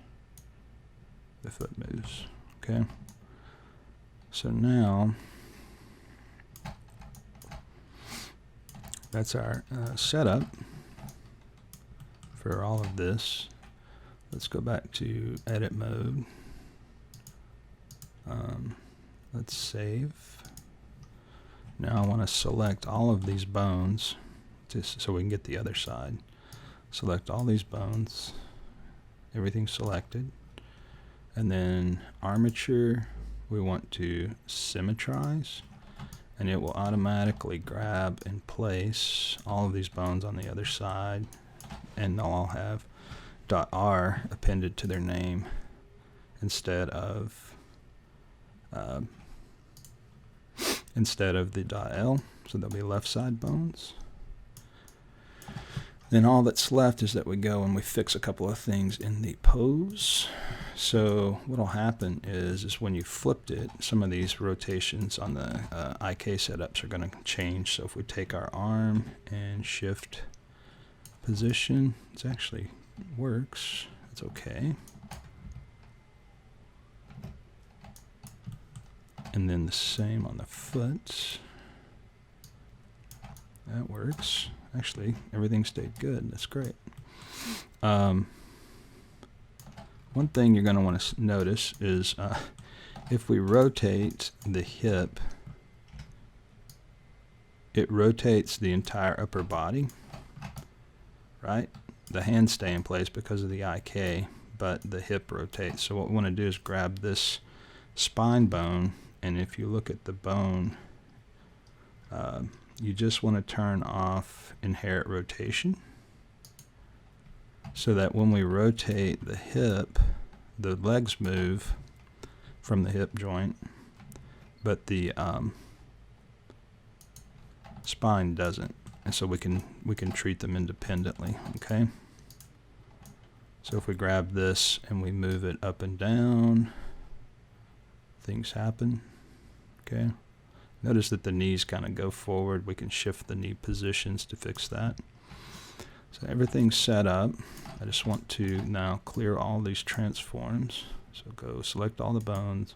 moves. Okay. So now that's our setup for all of this. Let's go back to edit mode. Let's save. Now I want to select all of these bones just so we can get the other side. Select all these bones, everything's selected, and then armature we want to symmetrize, and it will automatically grab and place all of these bones on the other side, and they'll all have .r appended to their name instead of the .l, so they'll be left side bones. Then all that's left is that we go and we fix a couple of things in the pose. So what'll happen is when you flipped it, some of these rotations on the IK setups are going to change. So if we take our arm and shift position, it actually works. It's okay. And then the same on the foot. That works. Actually, everything stayed good. That's great. One thing you're going to want to notice is if we rotate the hip, it rotates the entire upper body, right? The hands stay in place because of the IK, but the hip rotates. So what we want to do is grab this spine bone, and if you look at the bone, you just want to turn off inherit rotation so that when we rotate the hip, the legs move from the hip joint, but the spine doesn't, and so we can treat them independently. Okay, so if we grab this and we move it up and down, things happen. Okay, notice that the knees kind of go forward. We can shift the knee positions to fix that. So everything's set up. I just want to now clear all these transforms. So go select all the bones,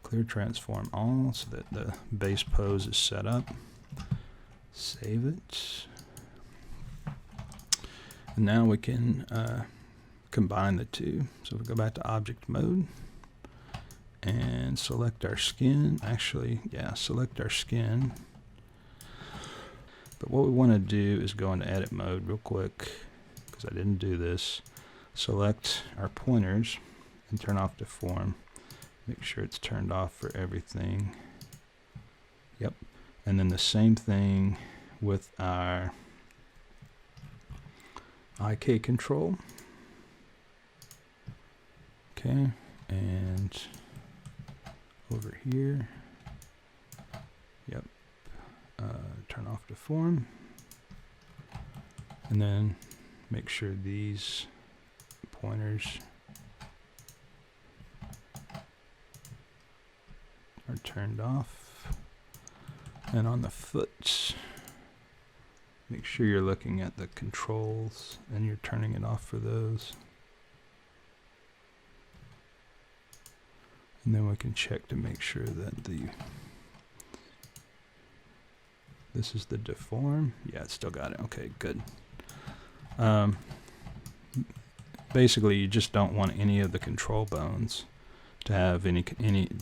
clear transform all, so that the base pose is set up. Save it. And now we can combine the two. So we go back to object mode and select our skin. Actually, yeah, select our skin. But what we want to do is go into edit mode real quick, because I didn't do this. Select our pointers and turn off deform. Make sure it's turned off for everything. Yep. And then the same thing with our IK control. Okay, and over here, yep, turn off deform, and then make sure these pointers are turned off, and on the foot, make sure you're looking at the controls and you're turning it off for those. And then we can check to make sure that this is the deform. Yeah, it's still got it. Okay, good. basically you just don't want any of the control bones to have any,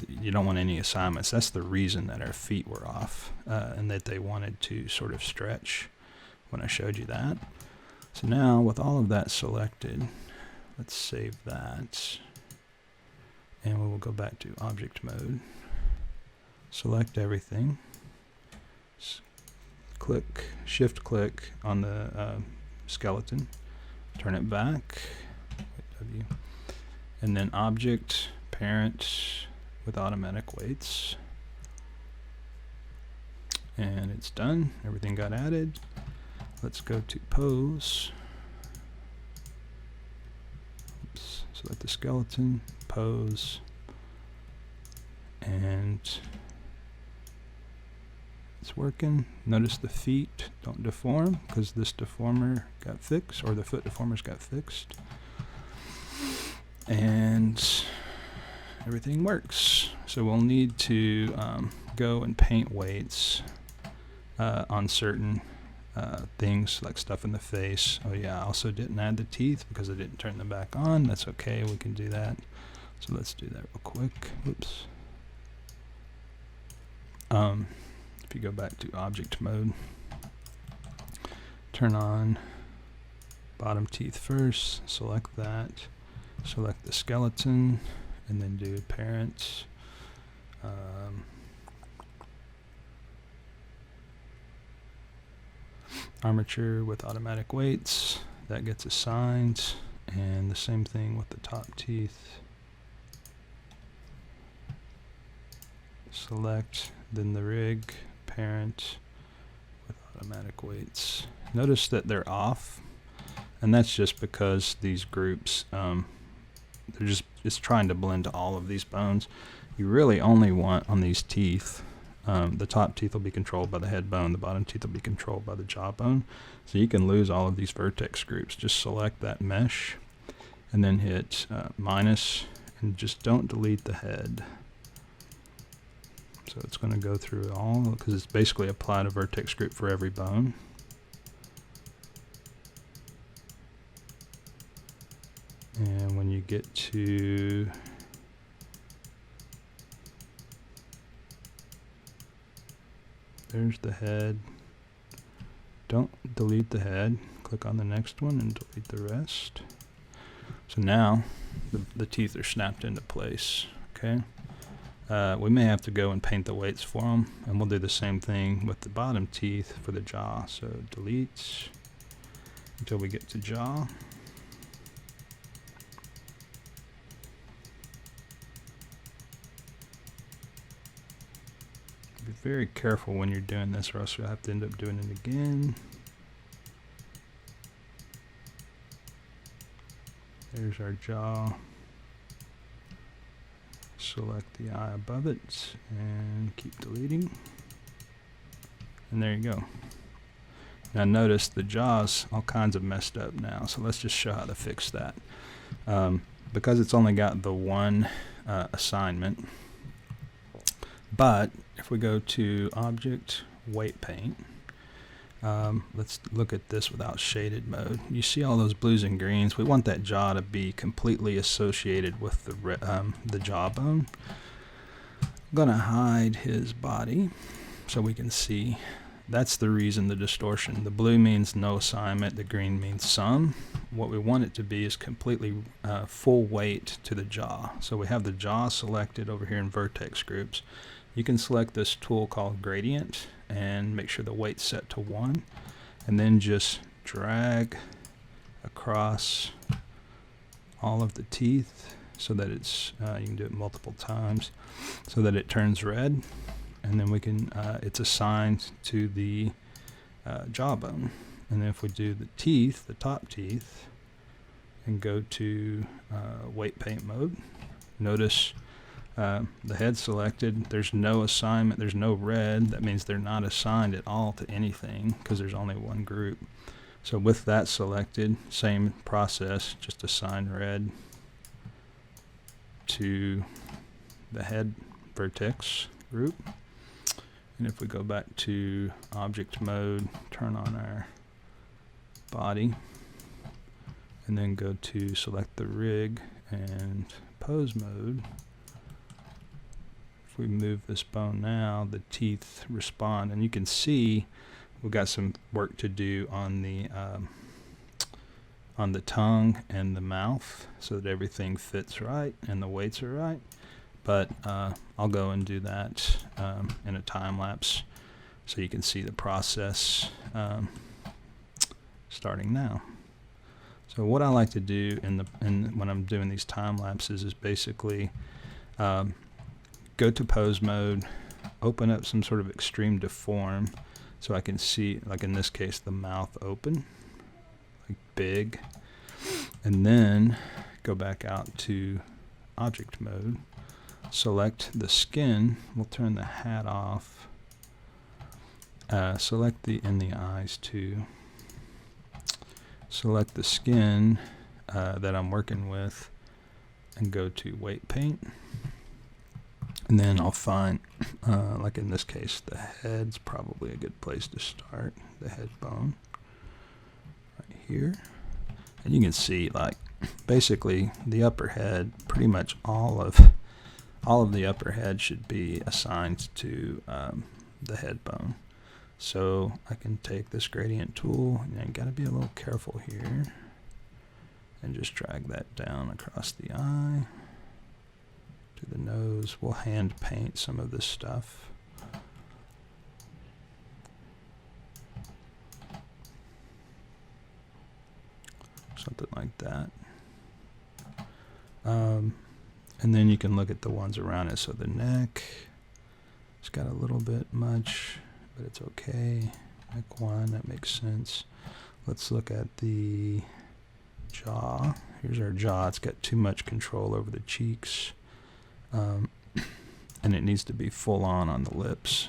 you don't want any assignments. That's the reason that our feet were off, and that they wanted to sort of stretch when I showed you that. So now with all of that selected, let's save that, and we will go back to object mode, select everything, click, shift click on the skeleton, turn it back, W, and then object, parent with automatic weights, and it's done. Everything got added. Let's go to pose. Oops. Select the skeleton, pose, and it's working. Notice the feet don't deform because this deformer got fixed, or the foot deformers got fixed, and everything works. So we'll need to go and paint weights on certain things, like stuff in the face. Oh yeah, I also didn't add the teeth because I didn't turn them back on. That's okay, we can do that. So let's do that real quick. Whoops. If you go back to object mode, turn on bottom teeth first, select that, select the skeleton, and then do parent. Armature with automatic weights, that gets assigned, and the same thing with the top teeth. Select, then the rig, parent with automatic weights. Notice that they're off, and that's just because these groups, they're just trying to blend to all of these bones. You really only want on these teeth, the top teeth will be controlled by the head bone, the bottom teeth will be controlled by the jawbone. So you can lose all of these vertex groups. Just select that mesh and then hit minus, and just don't delete the head. So it's going to go through it all because it's basically applied a vertex group for every bone. And when you get to there's the head, don't delete the head, click on the next one and delete the rest. So now the teeth are snapped into place. Okay, we may have to go and paint the weights for them, and we'll do the same thing with the bottom teeth for the jaw. So delete until we get to jaw. Be very careful when you're doing this, or else you'll have to end up doing it again. There's our jaw. Select the eye above it and keep deleting. And there you go. Now notice the jaw's all kinds of messed up now, so let's just show how to fix that. Because it's only got the one assignment, but if we go to object, weight paint, let's look at this without shaded mode. You see all those blues and greens? We want that jaw to be completely associated with the jawbone. I'm gonna hide his body so we can see. That's the reason, the distortion. The blue means no assignment, the green means some. What we want it to be is completely full weight to the jaw. So we have the jaw selected over here in vertex groups. You can select this tool called gradient and make sure the weight's set to 1, and then just drag across all of the teeth so that it's you can do it multiple times so that it turns red, and then we can it's assigned to the jawbone. And then if we do the teeth, the top teeth, and go to weight paint mode, notice the head selected, there's no assignment, there's no red. That means they're not assigned at all to anything because there's only one group. So with that selected, same process, just assign red to the head vertex group. And if we go back to object mode, turn on our body, and then go to select the rig and pose mode. If we move this bone now, the teeth respond, and you can see we've got some work to do on the tongue and the mouth so that everything fits right and the weights are right. But I'll go and do that in a time lapse so you can see the process starting now. So what I like to do when I'm doing these time lapses is basically go to pose mode, open up some sort of extreme deform so I can see, like in this case, the mouth open, like big, and then go back out to object mode, select the skin, we'll turn the hat off, select the eyes too, select the skin that I'm working with and go to weight paint, and then I'll find like in this case the head's probably a good place to start, the head bone right here. And you can see, like, basically the upper head, pretty much all of the upper head should be assigned to the head bone. So I can take this gradient tool, and you gotta be a little careful here, and just drag that down across the eye to the nose. We'll hand paint some of this stuff. Something like that. And then you can look at the ones around it. So the neck, it's got a little bit much, but it's okay. Neck one, that makes sense. Let's look at the jaw. Here's our jaw. It's got too much control over the cheeks. And it needs to be full on the lips.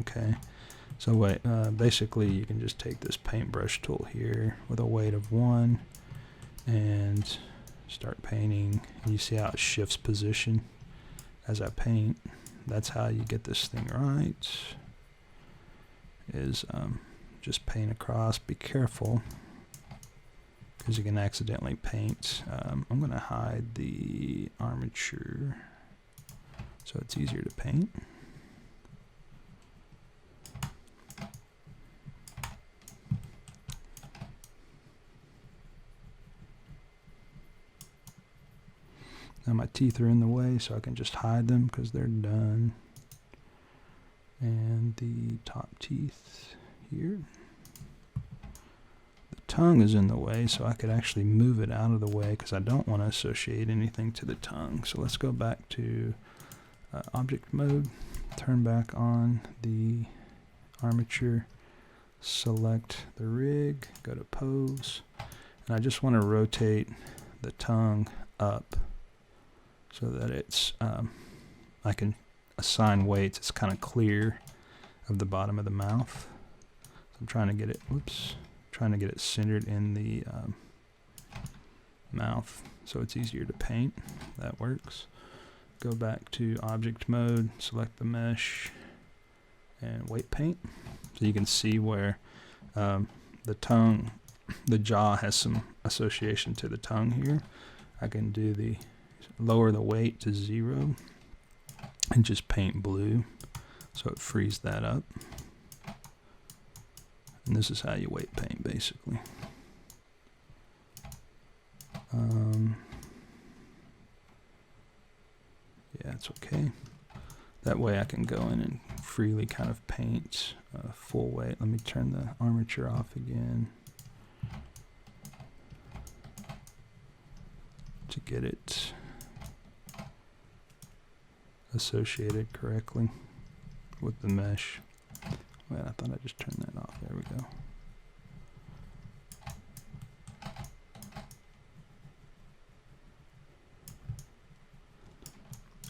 Okay. So basically you can just take this paintbrush tool here with a weight of 1 and start painting. And you see how it shifts position as I paint. That's how you get this thing right, is just paint across. Be careful because you can accidentally paint. I'm going to hide the armature so it's easier to paint. Now my teeth are in the way, so I can just hide them because they're done. And the top teeth here. The tongue is in the way, so I could actually move it out of the way because I don't want to associate anything to the tongue. So let's go back to object mode, turn back on the armature, select the rig, go to pose, and I just want to rotate the tongue up so that it's I can assign weights. It's kind of clear of the bottom of the mouth. So I'm trying to get it centered in the mouth so it's easier to paint. That works. Go back to object mode, select the mesh, and weight paint. So you can see where the jaw has some association to the tongue here. I can do lower the weight to 0 and just paint blue so it frees that up. And this is how you weight paint basically. Yeah, it's okay. That way I can go in and freely kind of paint full weight. Let me turn the armature off again to get it associated correctly with the mesh. Wait, I thought I just turned that off. There we go.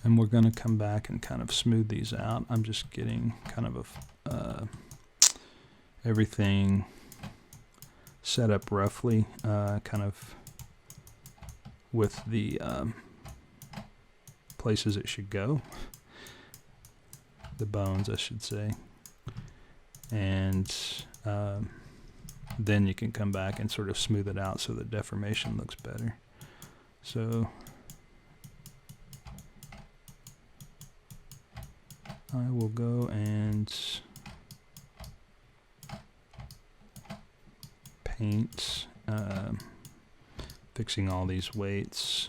And we're going to come back and kind of smooth these out. I'm just getting kind of everything set up roughly, kind of with the places it should go, the bones I should say, and then you can come back and sort of smooth it out so the deformation looks better. So I will go and paint, fixing all these weights.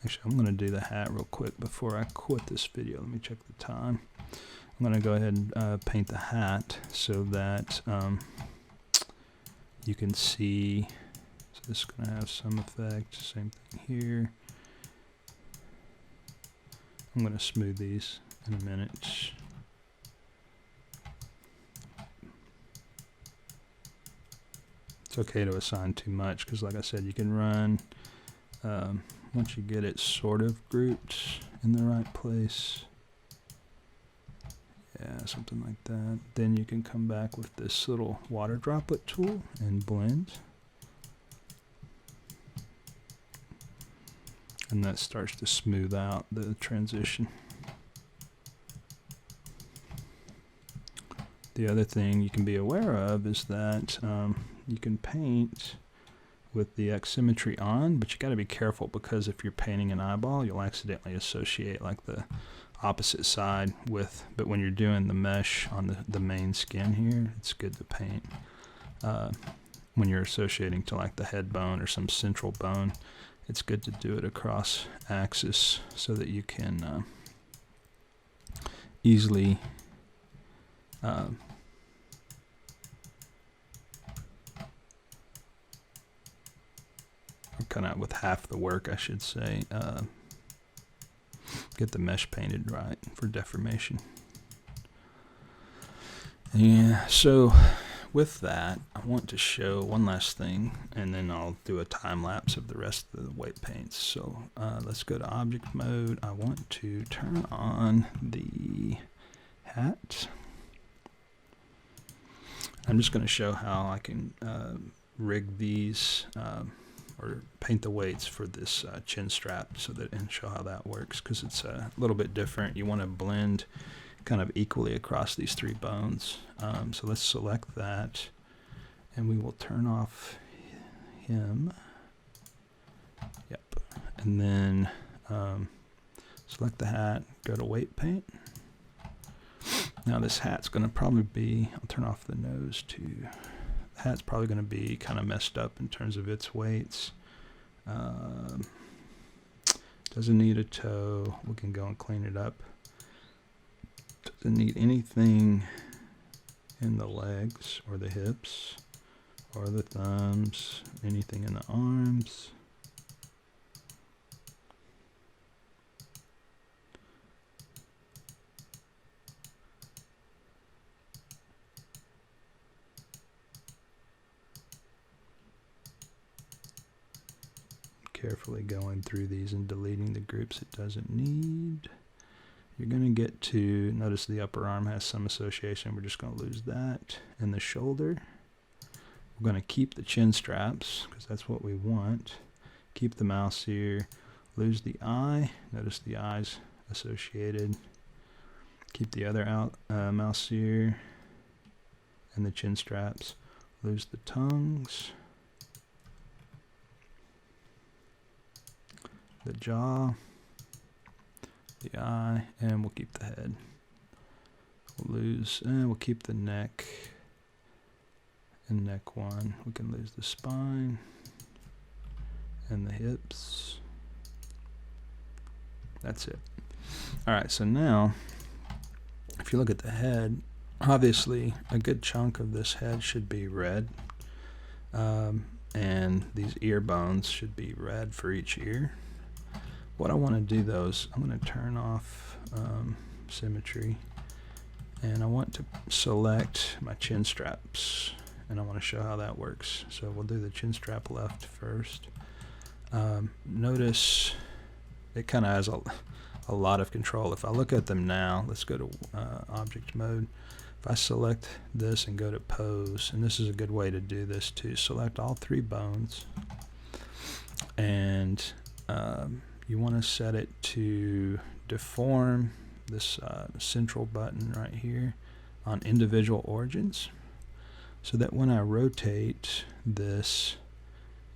Actually, I'm going to do the hat real quick before I quit this video. Let me check the time. I'm going to go ahead and paint the hat so that you can see. So this is going to have some effect. Same thing here. I'm going to smooth these in a minute. It's okay to assign too much because, like I said, you can run once you get it sort of grouped in the right place. Yeah, something like that. Then you can come back with this little water droplet tool and blend. And that starts to smooth out the transition. The other thing you can be aware of is that you can paint with the X symmetry on, but you got to be careful because if you're painting an eyeball, you'll accidentally associate like the opposite side with, but when you're doing the mesh on the main skin here, it's good to paint when you're associating to like the head bone or some central bone. It's good to do it across axis so that you can easily kind of with half the work, I should say, get the mesh painted right for deformation. Yeah, so with that, I want to show one last thing, and then I'll do a time lapse of the rest of the weight paints. So let's go to object mode. I want to turn on the hat. I'm just going to show how I can rig these or paint the weights for this chin strap so that, and show how that works, because it's a little bit different. You want to blend kind of equally across these three bones. So let's select that, and we will turn off him. Yep. And then select the hat, go to weight paint. Now this hat's going to probably be, I'll turn off the nose too. The hat's probably going to be kind of messed up in terms of its weights. Doesn't need a toe. We can go and clean it up. Doesn't need anything in the legs or the hips or the thumbs, anything in the arms. Carefully going through these and deleting the groups it doesn't need. You're going to get to, notice the upper arm has some association. We're just going to lose that. And the shoulder, we're going to keep the chin straps because that's what we want. Keep the mouse here. Lose the eye. Notice the eye's associated. Keep the other mouse here and the chin straps. Lose the tongues. The jaw, the eye, and we'll keep the head. We'll lose, and we'll keep the neck and neck one. We can lose the spine and the hips. That's it. All right, so now, if you look at the head, obviously a good chunk of this head should be red, and these ear bones should be red for each ear. What I want to do though is I'm going to turn off symmetry, and I want to select my chin straps, and I want to show how that works. So we'll do the chin strap left first. Notice it kind of has a lot of control. If I look at them now, let's go to object mode. If I select this and go to pose, and this is a good way to do this too, select all three bones, and you want to set it to deform this central button right here on individual origins. so that when I rotate this,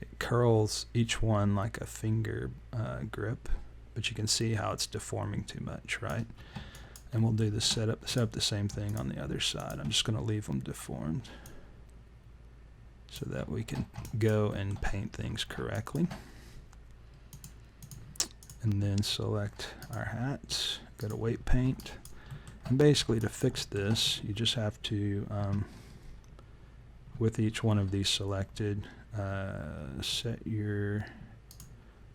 it curls each one like a finger grip, but you can see how it's deforming too much, right? And we'll do the set up the same thing on the other side. I'm just going to leave them deformed so that we can go and paint things correctly. And then select our hats, go to weight paint, and basically to fix this, you just have to, with each one of these selected, set your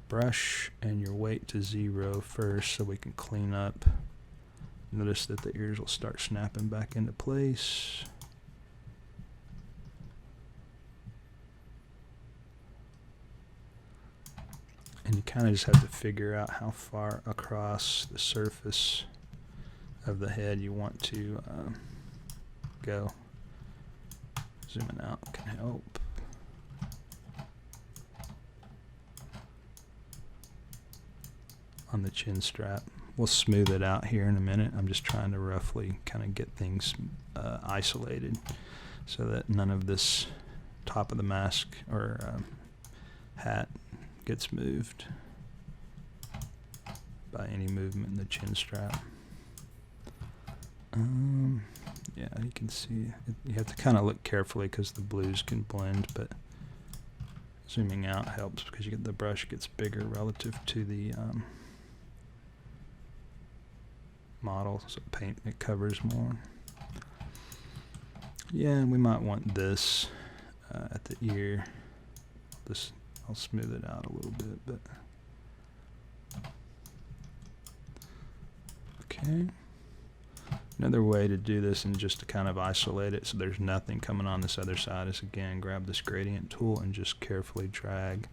brush and your weight to 0 first so we can clean up. Notice that the ears will start snapping back into place. And you kind of just have to figure out how far across the surface of the head you want to go. Zooming out can help. On the chin strap. We'll smooth it out here in a minute. I'm just trying to roughly kind of get things isolated so that none of this top of the mask or hat gets moved by any movement in the chin strap. Yeah, you can see you have to kind of look carefully because the blues can blend, but zooming out helps because you get the brush gets bigger relative to the model, so paint it covers more. Yeah, we might want this at the ear. This I'll smooth it out a little bit, but okay. Another way to do this and just to kind of isolate it so there's nothing coming on this other side is again grab this gradient tool and just carefully drag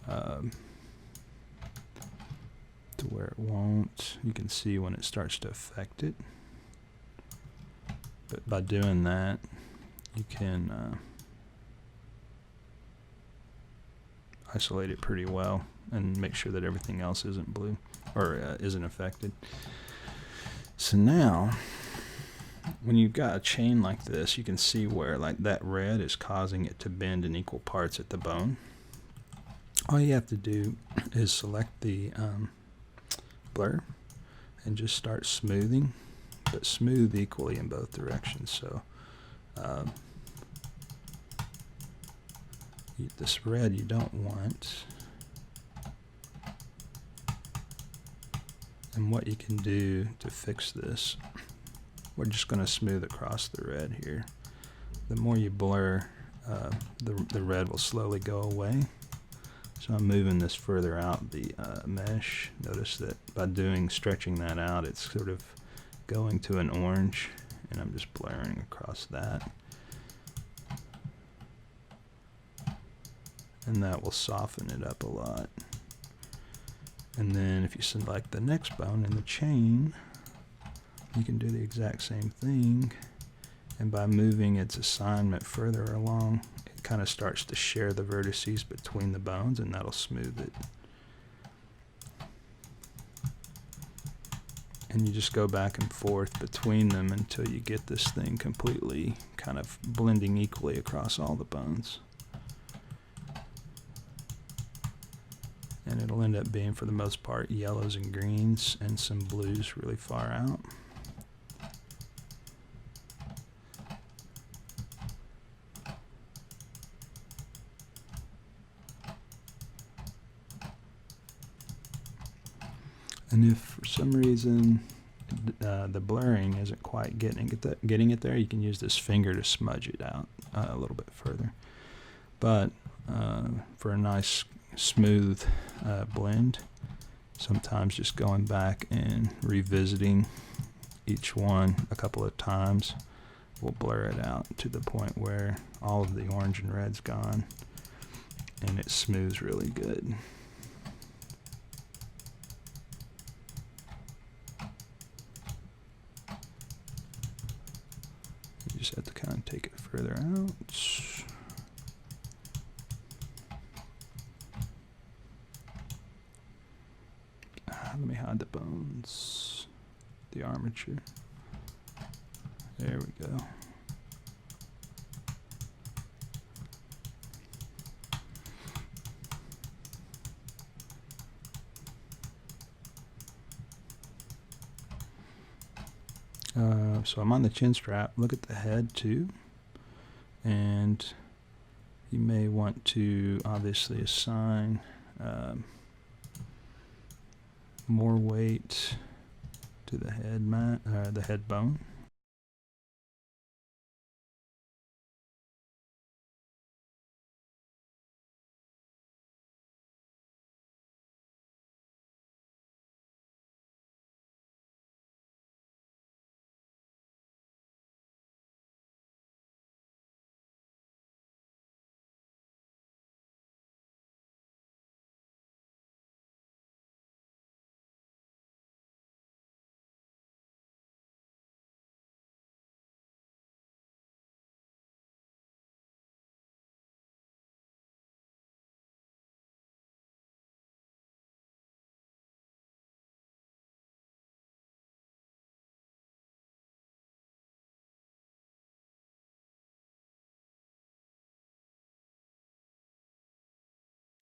to where it won't. You can see when it starts to affect it, but by doing that you can isolate it pretty well and make sure that everything else isn't blue or isn't affected. So now when you've got a chain like this, you can see where like that red is causing it to bend in equal parts at the bone. All you have to do is select the blur and just start smoothing, but smooth equally in both directions. So this red you don't want. And what you can do to fix this, we're just going to smooth across the red here. The more you blur, the red will slowly go away. So I'm moving this further out the mesh. Notice that by stretching that out, it's sort of going to an orange, and I'm just blurring across that. And that will soften it up a lot. And then if you select the next bone in the chain, you can do the exact same thing. And by moving its assignment further along, it kind of starts to share the vertices between the bones, and that'll smooth it. And you just go back and forth between them until you get this thing completely kind of blending equally across all the bones. And it'll end up being, for the most part, yellows and greens and some blues really far out. And if for some reason the blurring isn't quite getting it there, you can use this finger to smudge it out a little bit further. But for a nice smooth blend, sometimes just going back and revisiting each one a couple of times will blur it out to the point where all of the orange and red's gone and it smooths really good. You just have to kind of take it further out. Let me hide the bones, the armature. There we go. So I'm on the chin strap. Look at the head too, and you may want to obviously assign more weight to the head bone.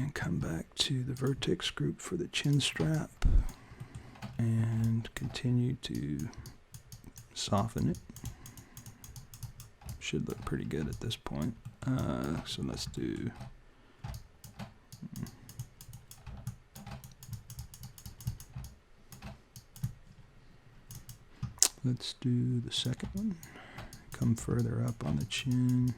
And come back to the vertex group for the chin strap and continue to soften it. Should look pretty good at this point. So let's do the second one. Come further up on the chin.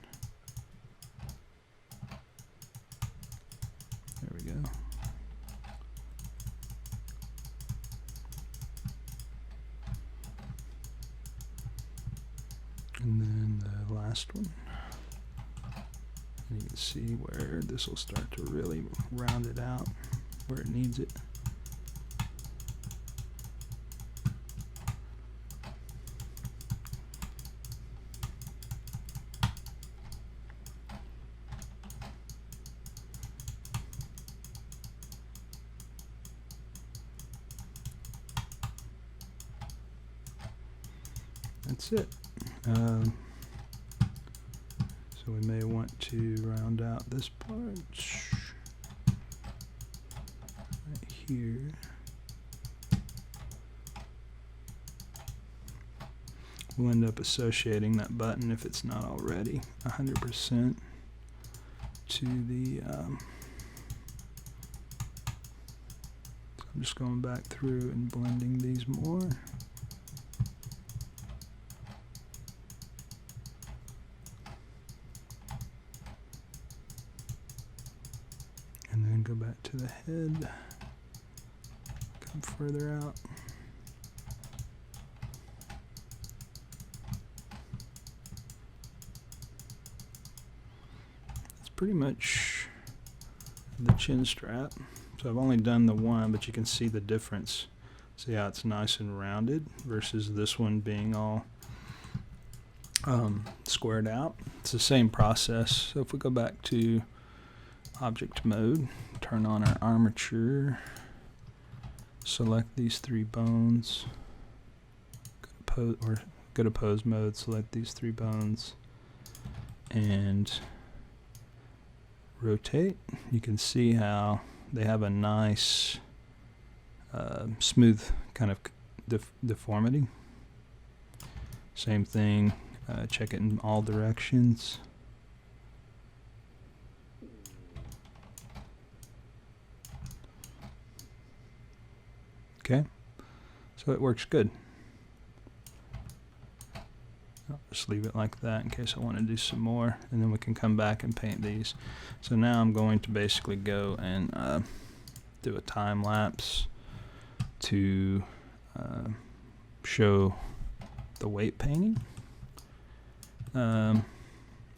There we go. And then the last one. And you can see where this will start to really round it out where it needs it. That's it. So we may want to round out this part right here. We'll end up associating that button, if it's not already, 100% to the so I'm just going back through and blending these more. And then go back to the head, come further out. It's pretty much the chin strap. So I've only done the one, but you can see the difference. See how it's nice and rounded versus this one being all squared out. It's the same process. So if we go back to object mode, turn on our armature, select these three bones, go to pose mode, select these three bones, and rotate. You can see how they have a nice smooth kind of deformity. Same thing, check it in all directions. Okay, so it works good. I'll just leave it like that in case I want to do some more, and then we can come back and paint these. So now I'm going to basically go and do a time lapse to show the weight painting, and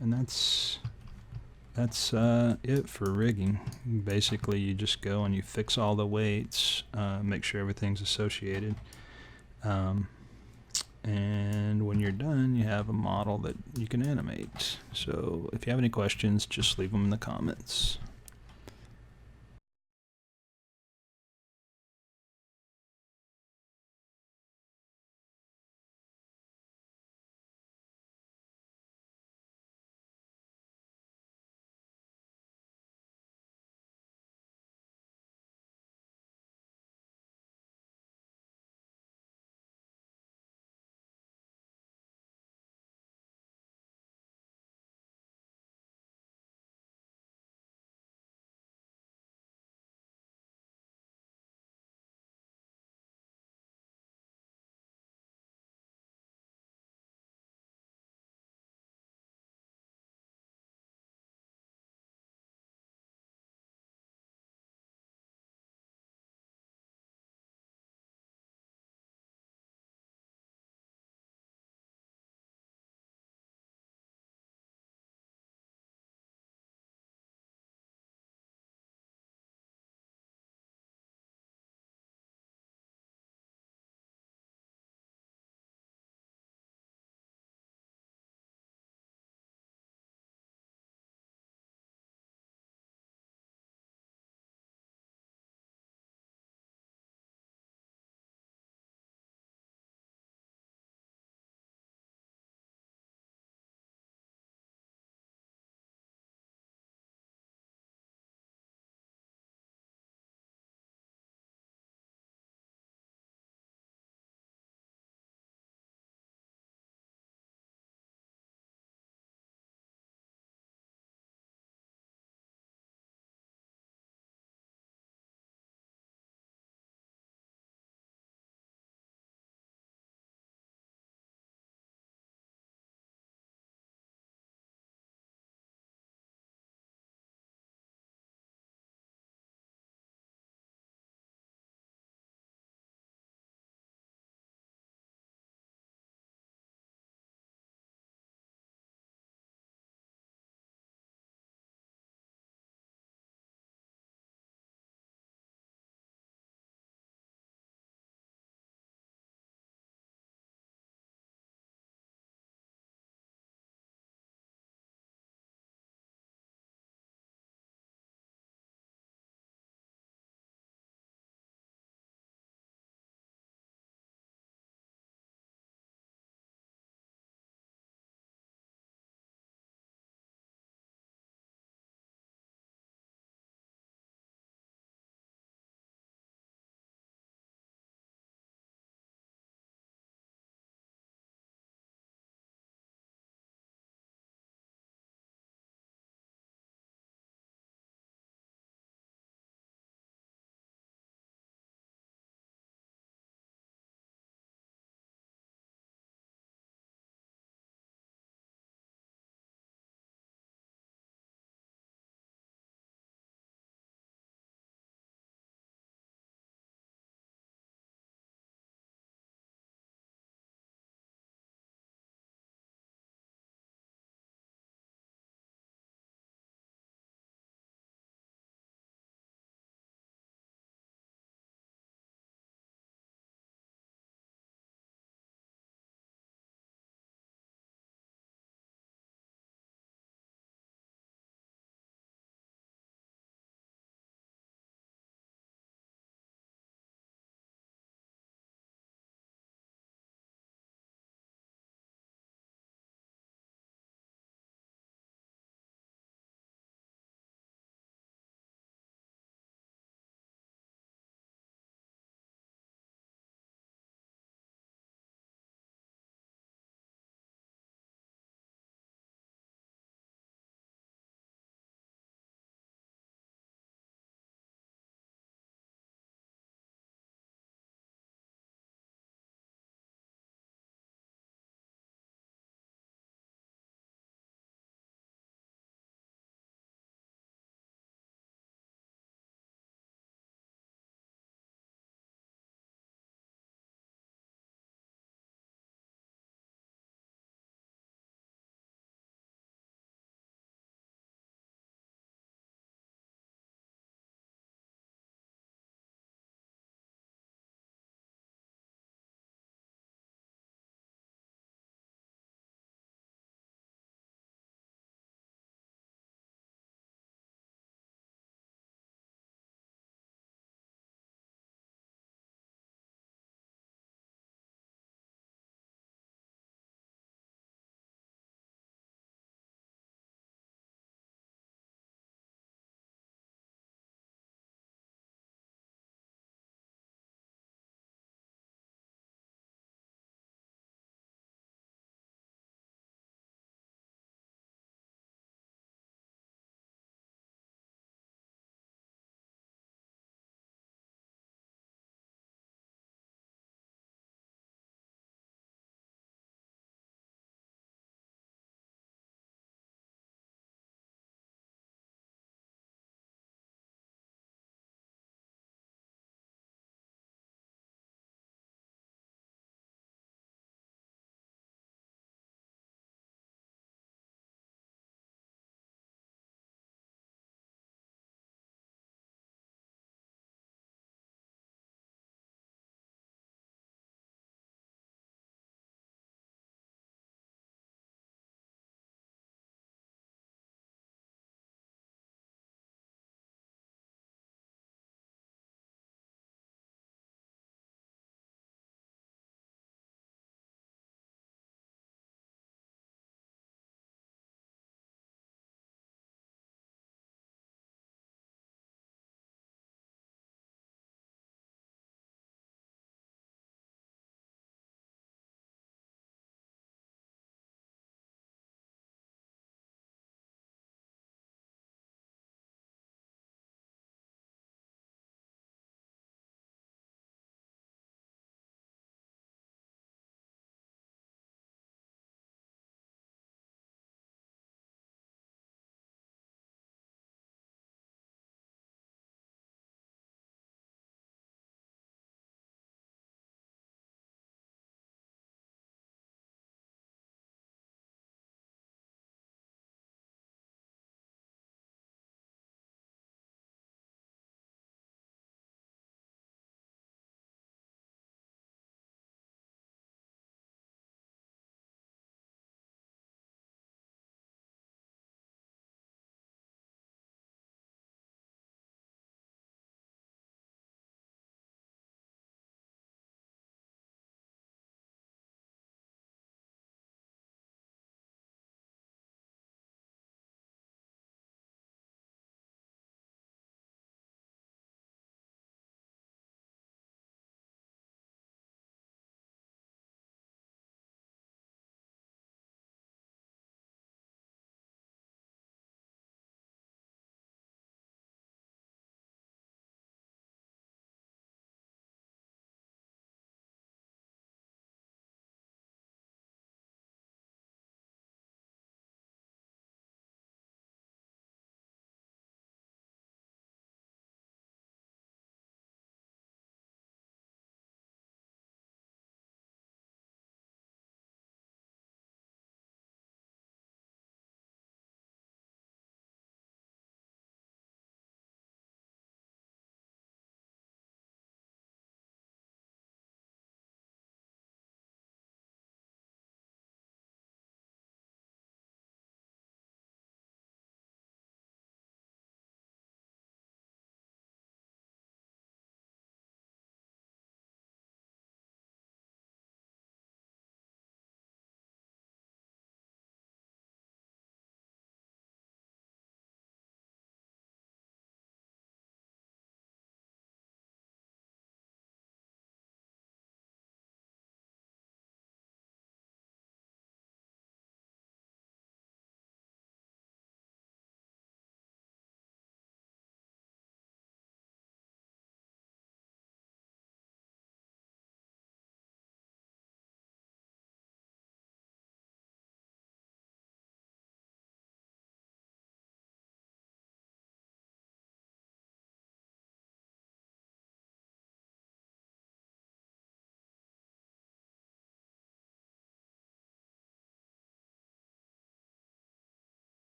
that's it for rigging. Basically, you just go and you fix all the weights, make sure everything's associated, and when you're done, you have a model that you can animate. So if you have any questions, just leave them in the comments.